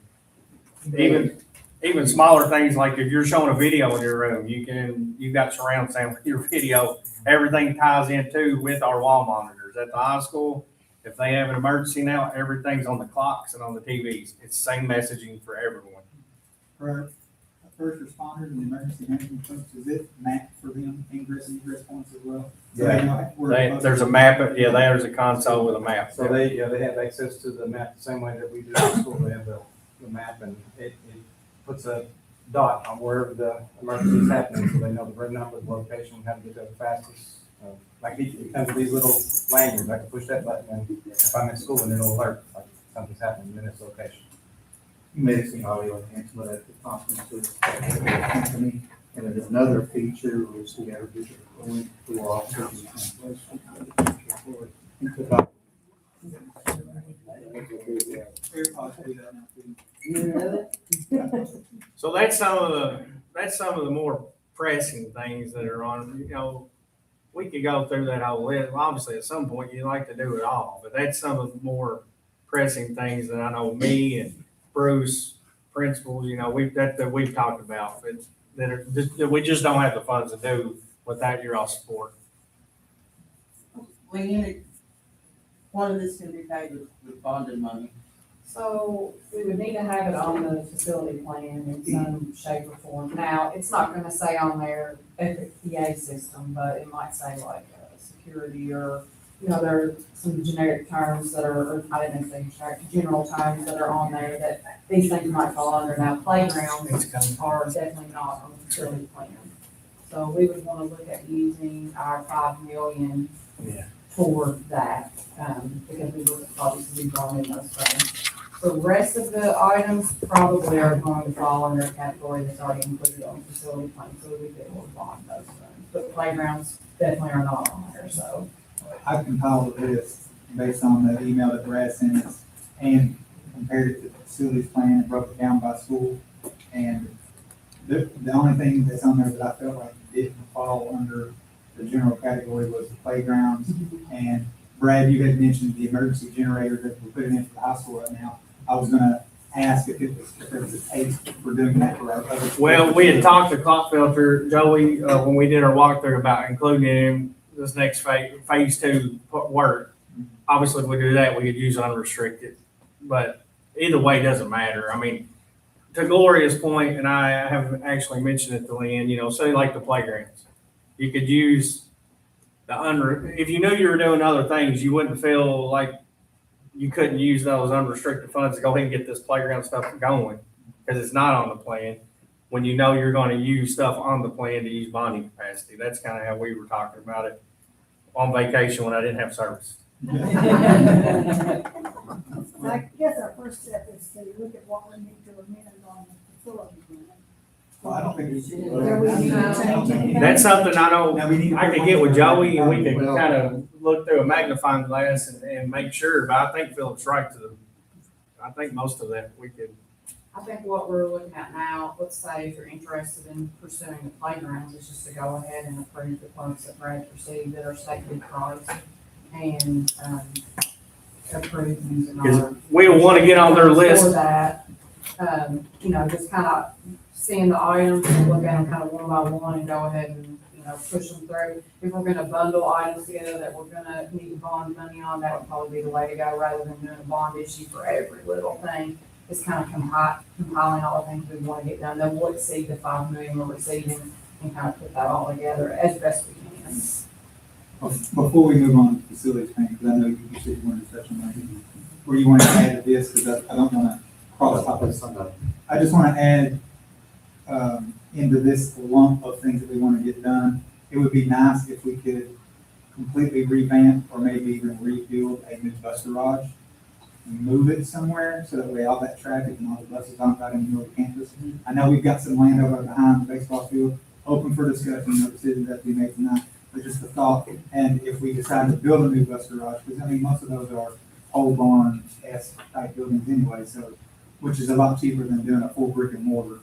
even smaller things like if you're showing a video in your room, you've got surround sound with your video. Everything ties in too with our wall monitors at the high school. If they have an emergency now, everything's on the clocks and on the TVs. It's the same messaging for everyone. For first responders and emergency management folks, is it mapped for them, ingress and egress points as well? So they know where There's a map. There's a console with a map. so they have access to the map the same way that we do in school. They have the map, and it puts a dot on wherever the emergency is happening, so they know the room number, the location, how to get there the fastest. Like it comes with these little lanyards, I can push that button, and if I'm in school, and it'll alert, like something's happening in this location. Mixing audio enhancement at the conferences company. And then another feature was we have a digital link to our officers and translation. So that's some of the more pressing things that are on. We could go through that whole list. Obviously, at some point, you'd like to do it all, but that's some of the more pressing things that I know me and Bruce, principals, that we've talked about, but that we just don't have the funds to do without your all support. One of this can be paid with bonded money. So we would need to have it on the facility plan in some shape or form. Now, it's not gonna say on there Epic PA system, but it might say like security or, there are some generic terms that are, I didn't say generic, general terms that are on there that these things might fall under. Now, playgrounds are definitely not on the facility plan. So we would wanna look at using our 5 million for that, because we would obviously be drawing in those funds. The rest of the items probably are going to fall under a category that's already included on the facility plan, so we could able to bond those funds. But playgrounds definitely are not on there, so. I compiled a list based on the email that Brad sent us and compared it to the facilities plan and broke it down by school. And the only thing that's on there that I felt like didn't fall under the general category was the playgrounds. And Brad, you had mentioned the emergency generator that we're putting in for the high school right now. I was gonna ask if there was a case for doing that for our other. Well, we had talked to Clockfilter, Joey, when we did our walkthrough about including in this next phase 2 work. Obviously, if we do that, we could use unrestricted, but either way, doesn't matter. I mean, to Gloria's point, and I haven't actually mentioned it to Lynn, you know, say like the playgrounds. You could use if you knew you were doing other things, you wouldn't feel like you couldn't use those unrestricted funds to go ahead and get this playground stuff going, because it's not on the plan. When you know you're going to use stuff on the plan to use bonding capacity, that's kind of how we were talking about it on vacation when I didn't have service. I guess our first step is to look at what we need to amend on the facility plan. Well, I don't think we should. Where we need to change anything. That's something I don't, Now, we need to I could get with Joey and we could Well- kind of look through a magnifying glass and make sure, but I think Philip's right I think most of that we could. I think what we're looking at now, let's say if you're interested in pursuing the playgrounds, is just to go ahead and approve the funds that Brad received that are state bid price and, approve using our. We don't want to get on their list. For that, you know, just kind of seeing the items and look at them kind of one by one and go ahead and, you know, push them through. If we're gonna bundle items together that we're gonna need to bond money on, that would probably be the way to go, rather than doing a bond issue for every little thing. It's kind of compiling all the things we want to get done, that will exceed the 5 million we're receiving, and kind of put that all together as best we can. Before we move on to facilities plan, because I know you said you wanted to touch on that, or you want to add to this, because I don't want to cross topics. I just want to add, into this lump of things that we want to get done. It would be nice if we could completely revamp or maybe even rebuild a new bus garage and move it somewhere, so that way all that traffic and all the buses aren't right in the middle of campus. I know we've got some land over behind the baseball field, open for discussion, no decisions that we make tonight, but just a thought. And if we decide to build a new bus garage, because I mean, most of those are old barn-esque type buildings anyway, so, which is a lot cheaper than doing a full brick and mortar.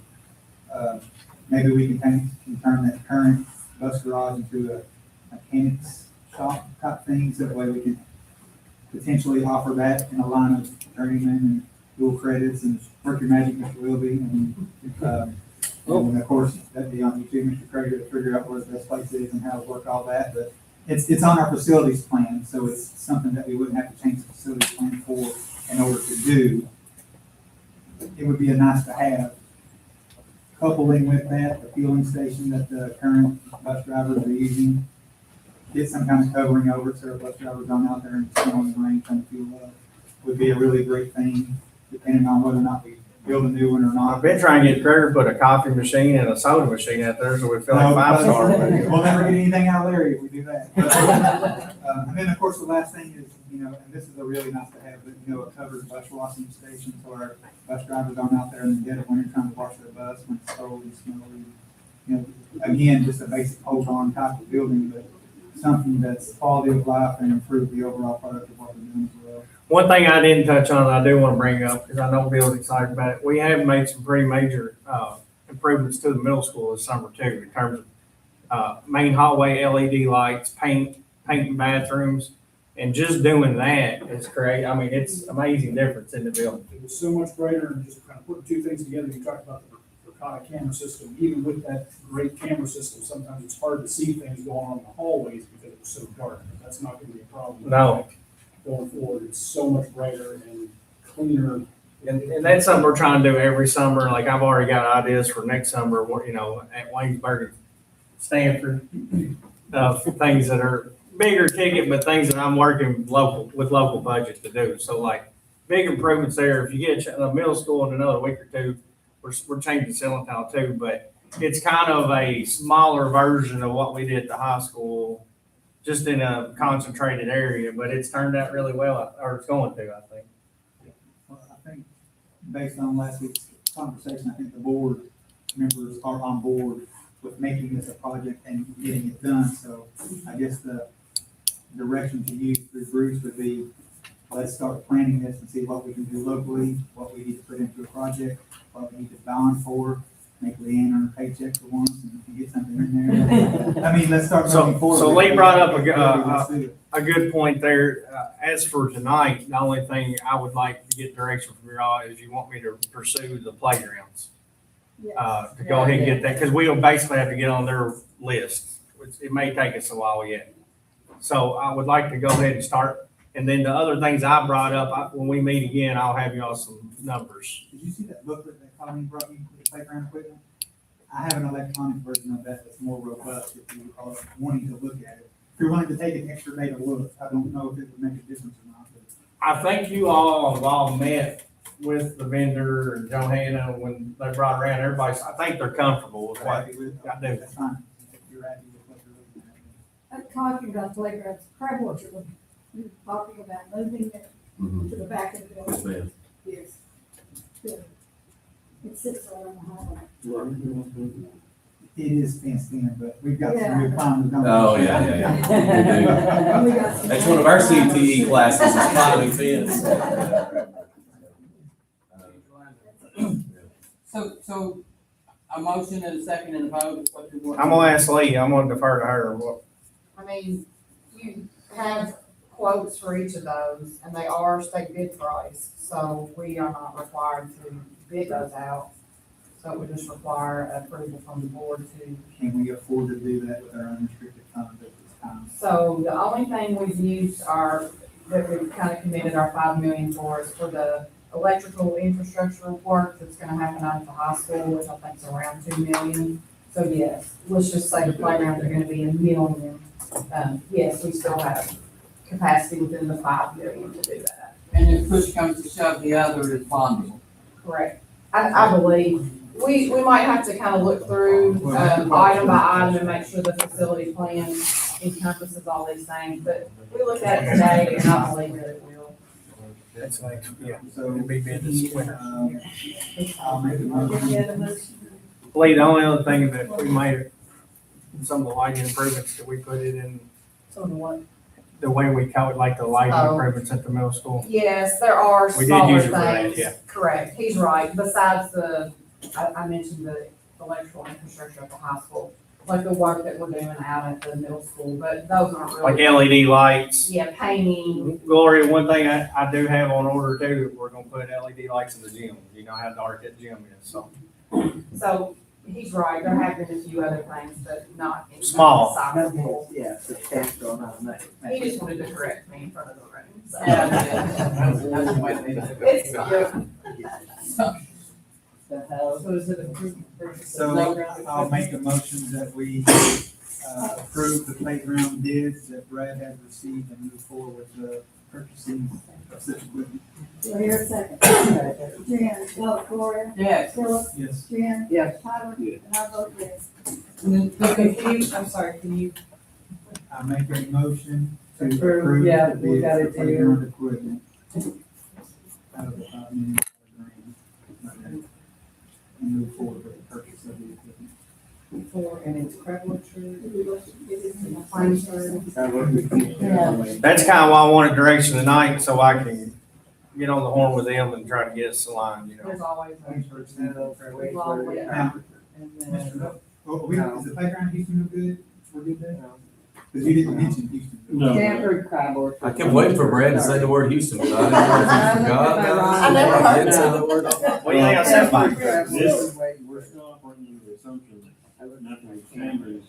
Maybe we can turn that current bus garage into a mechanics shop type thing, so that way we can potentially offer that in a line of journeyman and dual credits and work your magic, Mr. Wilby. And of course, that'd be on you too, Mr. Craig, to figure out where the best place is and how to work all that. But it's on our facilities plan, so it's something that we wouldn't have to change the facilities plan for in order to do. It would be a nice to have. Coupling with that, the fueling station that the current bus drivers are using, get some kind of covering over it so our bus drivers aren't out there in the snow and the rain trying to fuel up, would be a really great thing, depending on whether or not we build a new one or not. I've been trying to get Trevor to put a coffee machine and a soda machine out there, so we feel like No, 5-star. We'll never get anything out of Larry if we do that. And then, of course, the last thing is, you know, and this is a really nice to have, but, you know, a covered bus washing station so our bus drivers aren't out there in the dead of winter trying to wash their bus when it's cold and snowy. You know, again, just a basic hold-on type of building, but something that's quality of life and improve the overall product of what we're doing as well. One thing I didn't touch on, I do want to bring up, because I know Bill's excited about it. We have made some pretty major improvements to the middle school this summer too, in terms of main hallway LED lights, painting bathrooms, and just doing that is great. I mean, it's amazing difference in the building. It was so much greater, and just kind of putting two things together. You talked about the Verkada camera system. Even with that great camera system, sometimes it's hard to see things going on in the hallways because it's so dark. That's not going to be a problem. No. Going forward, it's so much brighter and cleaner. And that's something we're trying to do every summer. Like I've already got ideas for next summer, you know, at Waynesburg and Stanford, things that are bigger ticket, but things that I'm working with local budget to do. So like big improvements there. If you get a middle school in another week or two, we're changing ceiling tile too, but it's kind of a smaller version of what we did at the high school, just in a concentrated area, but it's turned out really well, or it's going to, I think. Well, I think based on last week's conversation, I think the board members are on board with making this a project and getting it done. So I guess the direction to use through Bruce would be, let's start planning this and see what we can do locally, what we need to put into a project, what we need to bond for, make Leanne earn a paycheck for once and get something in there. I mean, let's start moving So, forward. so Lee brought up Let's do it. a good point there. As for tonight, the only thing I would like to get direction from y'all is you want me to pursue the playgrounds. To go ahead and get that, because we'll basically have to get on their list. It may take us a while yet. So I would like to go ahead and start, and then the other things I brought up, when we meet again, I'll have y'all some numbers. Did you see that booklet that Colleen brought you with the playground equipment? I have an electronic version of that that's more robust if you are wanting to look at it. If you're wanting to take an extra day to look, I don't know if it would make a difference or not. But I think you all have all met with the vendor and Johanna when they brought around everybody. I think they're comfortable with what happy with it? I do. That's fine. If you're happy with what you're looking at. Talking about playgrounds, crab orchard, we were talking about moving it to the back of the building. Yes. Good. It sits around the hallway. It is fenced in, but we've got Yeah. some new climbers. Oh, yeah. We got some- That's one of our CTE classes, is climbing fence. So a motion and a second and a vote is what you want. I'm gonna ask Lee, I'm gonna defer to her. What- I mean, you have quotes for each of those, and they are state bid price, so we are not required to bid those out. So it would just require approval from the board to. Can we afford to do that with our unrestricted funds at this time? So the only thing we've used that we've kind of committed our 5 million for is for the electrical infrastructure work that's gonna happen out at the high school, which I think is around 2 million. So yes, let's just say the playgrounds are gonna be $1 million. Yes, we still have capacity within the 5 million to do that. And if push comes to shove, the other is bondable. Correct. I believe, we might have to kind of look through, item by item and make sure the facility plan encompasses all these things, but we looked at it today and I believe that it will. That's like, yeah, So, it'd be bid this winter. I'll make a motion. Yeah, the motion. Lee, the only other thing that we made, some of the lighting improvements that we put it in, So the what? the way we call it, like the lighting Oh. improvements at the middle school. Yes, there are We did smaller use it for that, things. yeah. Correct, he's right. Besides I mentioned the electrical infrastructure at the high school, like the work that we're doing out at the middle school, but those aren't really. Like LED lights. Yeah, painting, Gloria, one thing I do have on order too, we're gonna put LED lights in the gym. You know how dark that gym is, so. so he's right, there have been a few other things, but not. in Small. sizable. Yeah, substantial amount of money. He just wanted to correct me in front of the room, so. That's the way they do it. It's, yeah. The hell? So is it approved? So I'll make a motion that we approve the playground bids that Brad has received and move forward with the purchasing of such equipment. Do I hear a second? Jan, Gloria, Yes. Philip, Yes. Jan, Yes. Tyler, and I vote yes. And then, can you, I'm sorry, can you, I make a motion to Approve, approve yeah, the we bids gotta for do- playground equipment. Out of the $5 million grant. And move forward with the purchase of the equipment. for, and it's crab orchard, That's kind of why I wanted direction tonight, so I can get on the horn with them and try to get us aligned, you know. there's always. Thanks for extending. Long way Now, And then, Mr. Is the playground Houston no good? We're good there? Because you didn't mention Houston. No. Stanford crab orchard. I kept waiting for Brad to say the word Houston, but I didn't know if he forgot. I never heard Didn't say that. the word. What do you think I said, Mike? We're still operating under the assumption that nothing is changing,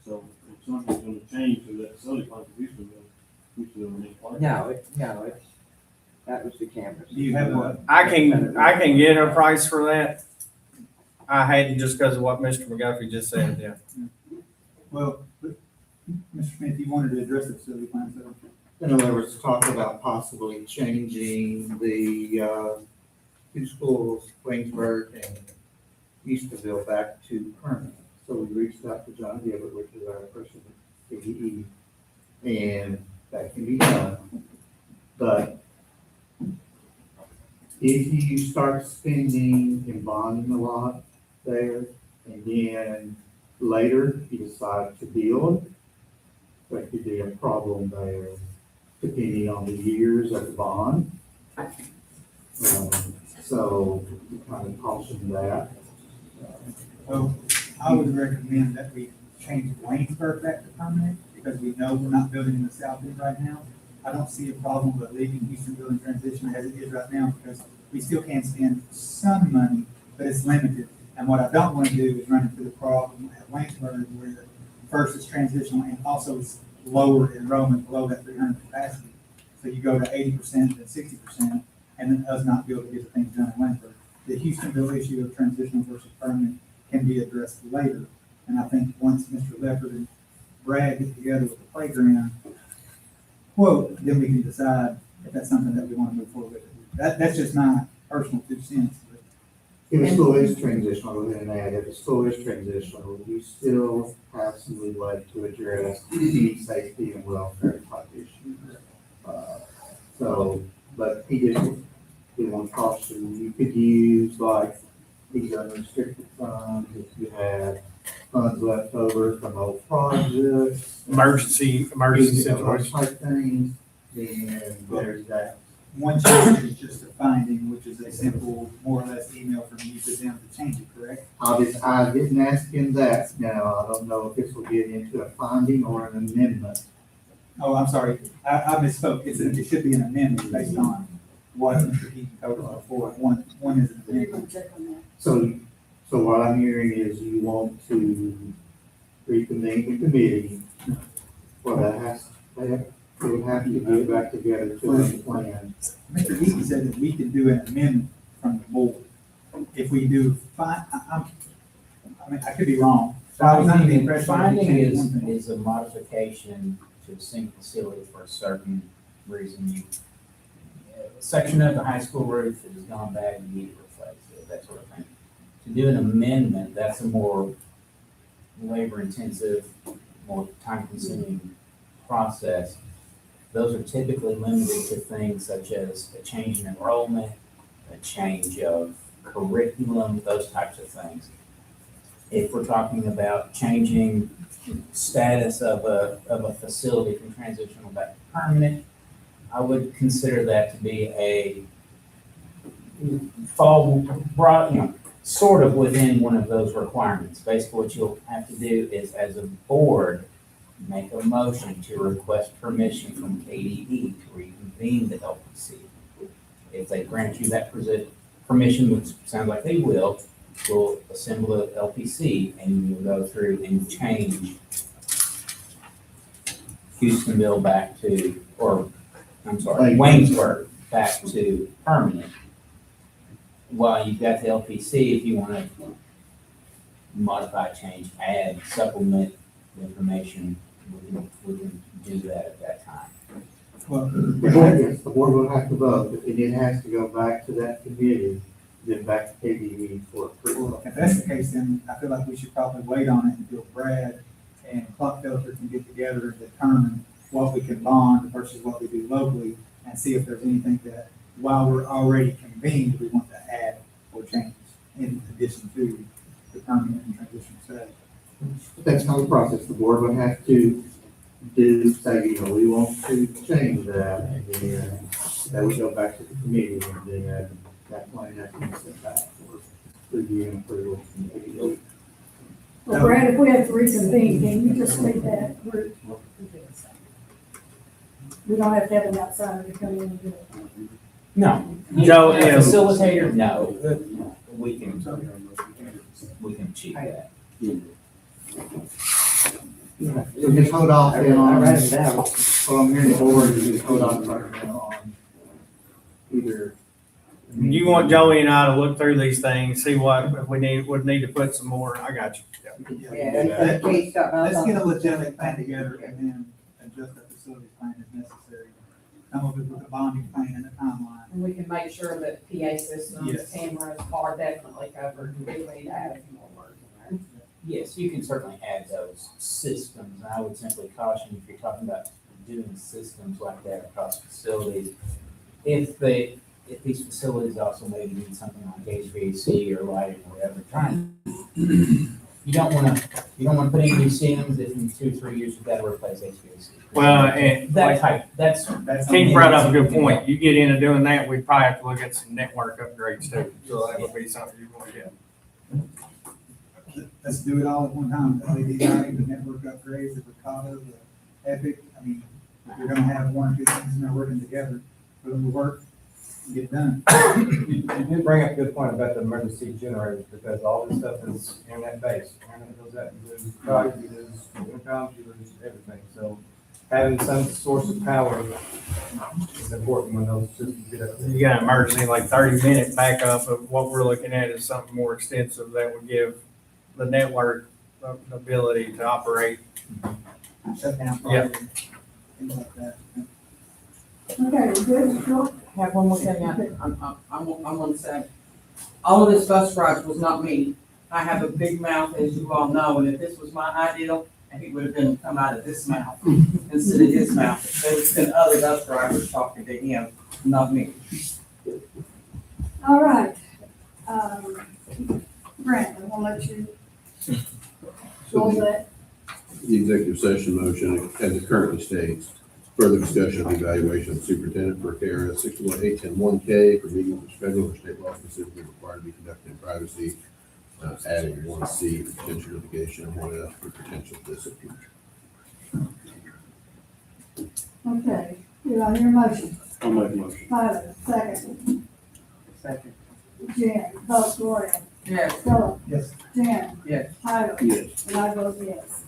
so if something's gonna change to that facility contribution, we still need part. No, that was the cameras. Do you have what? I can get a price for that. I hadn't just because of what Mr. McGuffey just said, yeah. Well, Mr. Smith, you wanted to address the facility plan, so. You know, there was talk about possibly changing the, two schools, Waynesburg and Eastonville, back to permanent. So we reached out to John Gilbert, which is our president of AEE, and that can be done. But if you start spending and bonding a lot there, and then later you decide to build, that could be a problem there, depending on the years of the bond. So we kind of caution that. Well, I would recommend that we change Waynesburg back to permanent, because we know we're not building in the south end right now. I don't see a problem with leaving Houstonville in transition as it is right now, because we still can spend some money, but it's limited. And what I don't want to do is run into the problem at Waynesburg, where first it's transitional and also it's lower enrollment below that 300 capacity. So you go to 80% then 60%, and then us not be able to get the things done in Waynesburg. The Houstonville issue of transitional versus permanent can be addressed later. And I think once Mr. Leopard and Brad get together with the playground quote, then we can decide if that's something that we want to move forward with. That's just my personal 2 cents. But If it still is transitional, go ahead and add, if it still is transitional, you still have some leeway to address the safety and welfare type issues. So, but he didn't want to caution, you could use like these unrestricted funds, if you had funds left over from old projects. Emergency situation. Type things, then there's that. one change is just a finding, which is a simple, more or less email from you to them to change it, correct? I didn't ask him that. Now, I don't know if this will get into a finding or an amendment. Oh, I'm sorry, I misspoke. It should be an amendment based on what Mr. Keaton told us before. One is an We're gonna amendment. check on that. So what I'm hearing is you want to reconvene the committee. Well, they would have to get back together to make a plan. Mr. Keaton said that we can do an amendment from the board. If we do, fine, I could be wrong. I was under the impression that we Finding changed one thing. is a modification to the same facility for a certain reason. A section of the high school roof that has gone bad, you need to replace it, that sort of thing. To do an amendment, that's a more labor-intensive, more time-consuming process. Those are typically limited to things such as a change in enrollment, a change of curriculum, those types of things. If we're talking about changing status of a facility from transitional back to permanent, I would consider that to be a sort of within one of those requirements. Basically, what you'll have to do is, as a board, make a motion to request permission from KDE to reconvene the LPC. If they grant you that permission, which sounds like they will, we'll assemble the LPC and you'll go through and change Houstonville back to, Waynesburg back to permanent. While you've got the LPC, if you want to modify, change, add, supplement the information, we can do that at that time. Well, The board will have to vote, and it has to go back to that committee, then back to KDE for approval. if that's the case, then I feel like we should probably wait on it until Brad and Clockfilter can get together and determine what we can bond versus what we do locally, and see if there's anything that, while we're already convened, we want to add or change in addition to the permanent and transitional status. That's not the process. The board would have to say, we want to change that, and then that would go back to the committee, and then that plan has to be sent back for review and approval from the KDE. Well, Brad, if we have to reconvene, can you just leave that group? We don't have to have an outsider to come in and do it. No. Joe, A yeah. facilitator, no. We can achieve that. So just hold off then I on, write them down. well, I'm hearing the board, you just hold off right now on either. You want Joey and I to look through these things, see what, if we would need to put some more, I got you. Yeah, and Kate got Let's my- get a legitimate plan together and then adjust the facilities plan as necessary. Come up with a bonding plan and a timeline. And we can make sure that PA systems, Yes. cameras are definitely covered. We need to add a few more words in there. Yes, you can certainly add those systems. I would simply caution, if you're talking about doing systems like that across facilities, if these facilities also maybe need something like HVAC or lighting or whatever, you don't want to put in new ceilings if in 2-3 years you've got to replace HVAC. Well, and That like, type, that's. Keith brought up a good point. You get into doing that, we'd probably have to look at some network upgrades too. So that would be something you want to get. let's do it all at one time, the LED lighting, the network upgrades, the Verkada, the Epic, I mean, you're gonna have one or two things in there working together, for them to work, and get done. You did bring up a good point about the emergency generators, because all this stuff is internet-based. Internet goes out, you lose products, you lose incomes, you lose everything. So having some source of power is important when those systems get up there. You got emergency, like 30-minute backup of what we're looking at is something more extensive that would give the network the ability to operate. Shut down. Yeah. Things like that. Okay, good, George? Have one more thing, I'm gonna say, all of this bus rides was not me. I have a big mouth, as you all know, and if this was my ideal, it would have been come out of this mouth instead of his mouth. There's been other bus drivers talking to him, not me. All right. Brent, I'm gonna let you. Go that. The executive session motion, as it currently states, further discussion of the evaluation of the superintendent for KRS 618101K for meetings which federal or state law specifically required to be conducted in privacy, adding 1C for potential litigation and 1F for potential discipline. Okay, do I hear a motion? I'll make a motion. Tyler, second. Second. Jen, vote Gloria. Yes. Philip. Yes. Jen. Yes. Tyler. Yes. And I vote yes.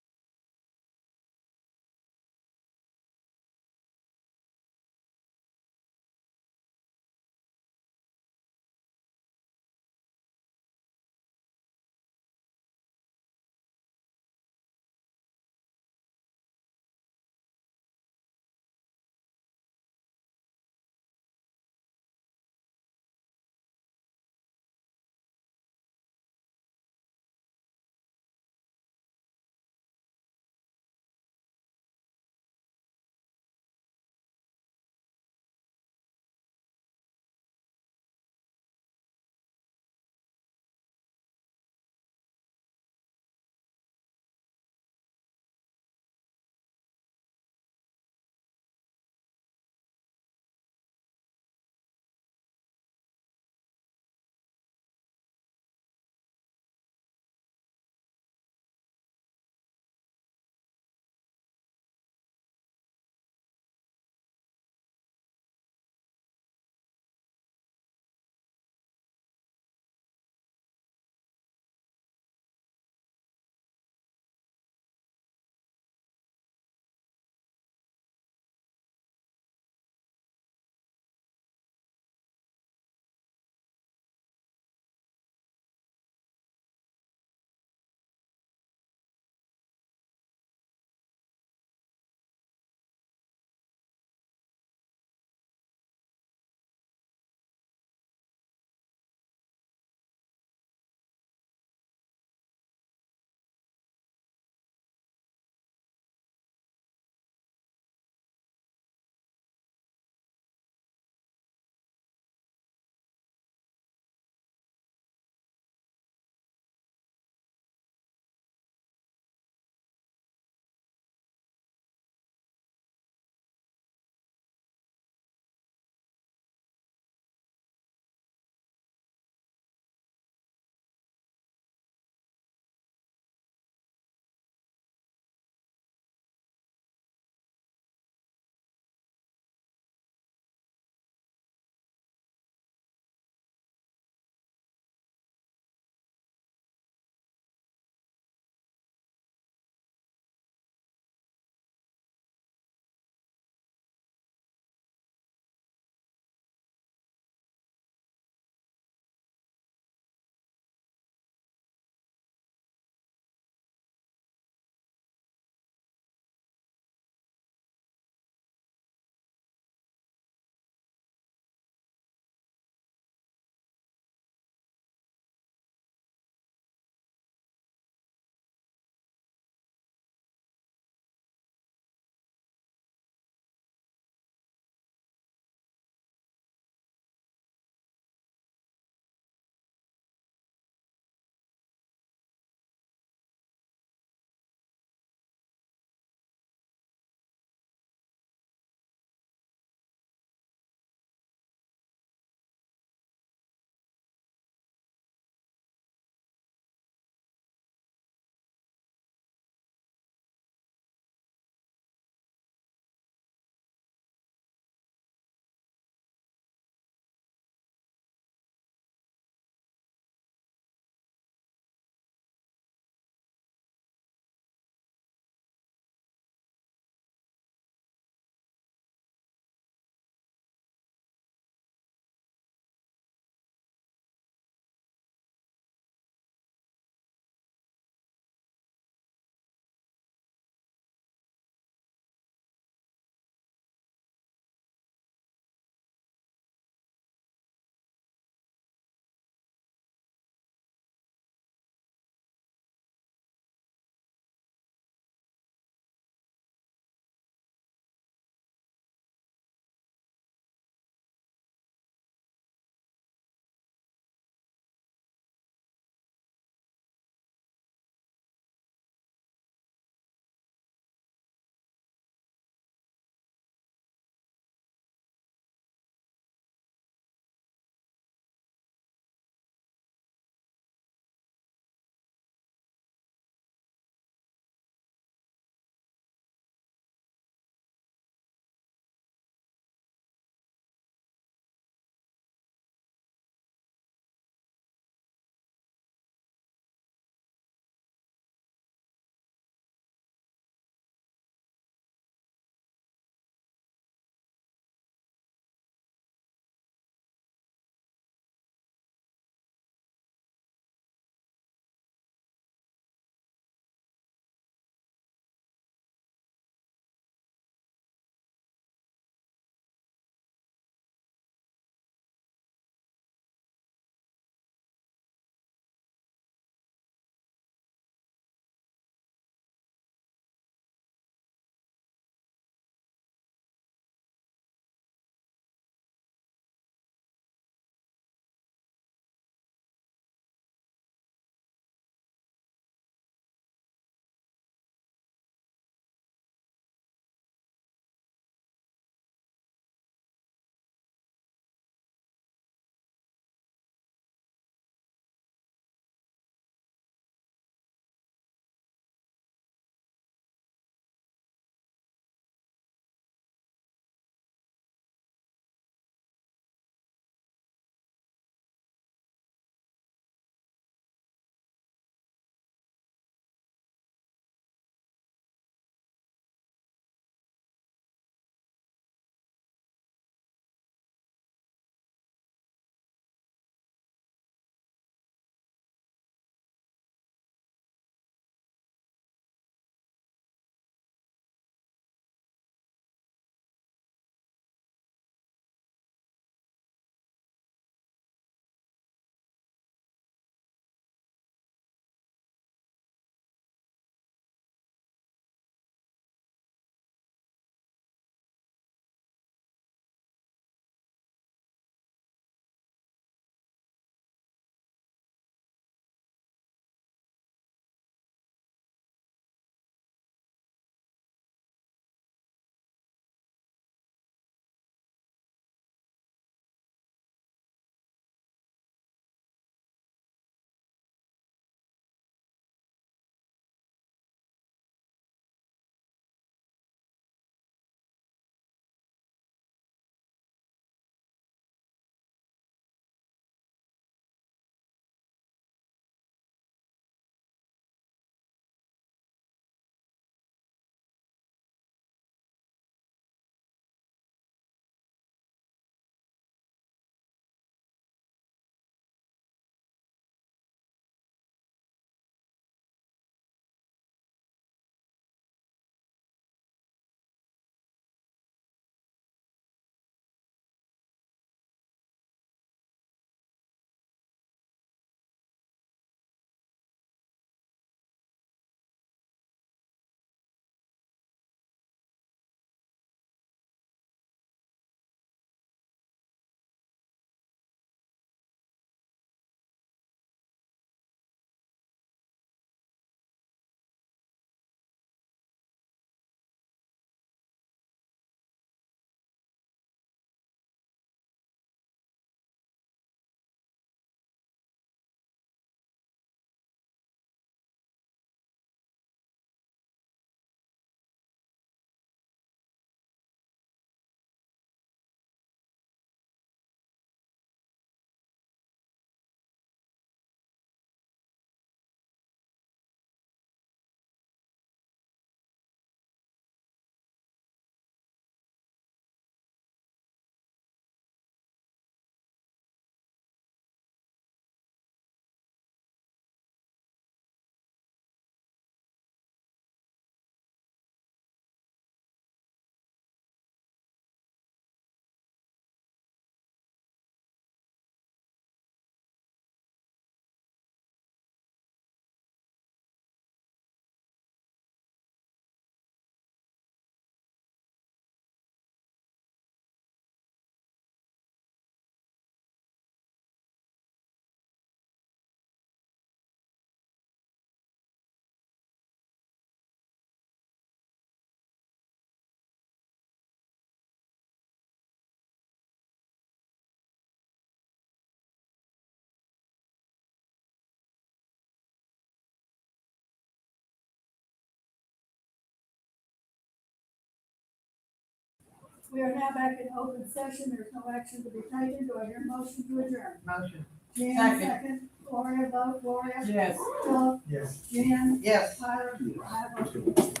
We are now back in open session. There's no action to be taken. Do I hear a motion to adjourn? Motion. Jan, Second. second. Gloria, vote. Gloria? Yes. Philip? Yes. Jan? Yes. Tyler? I vote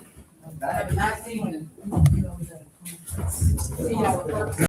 Have a nice evening. See y'all at work.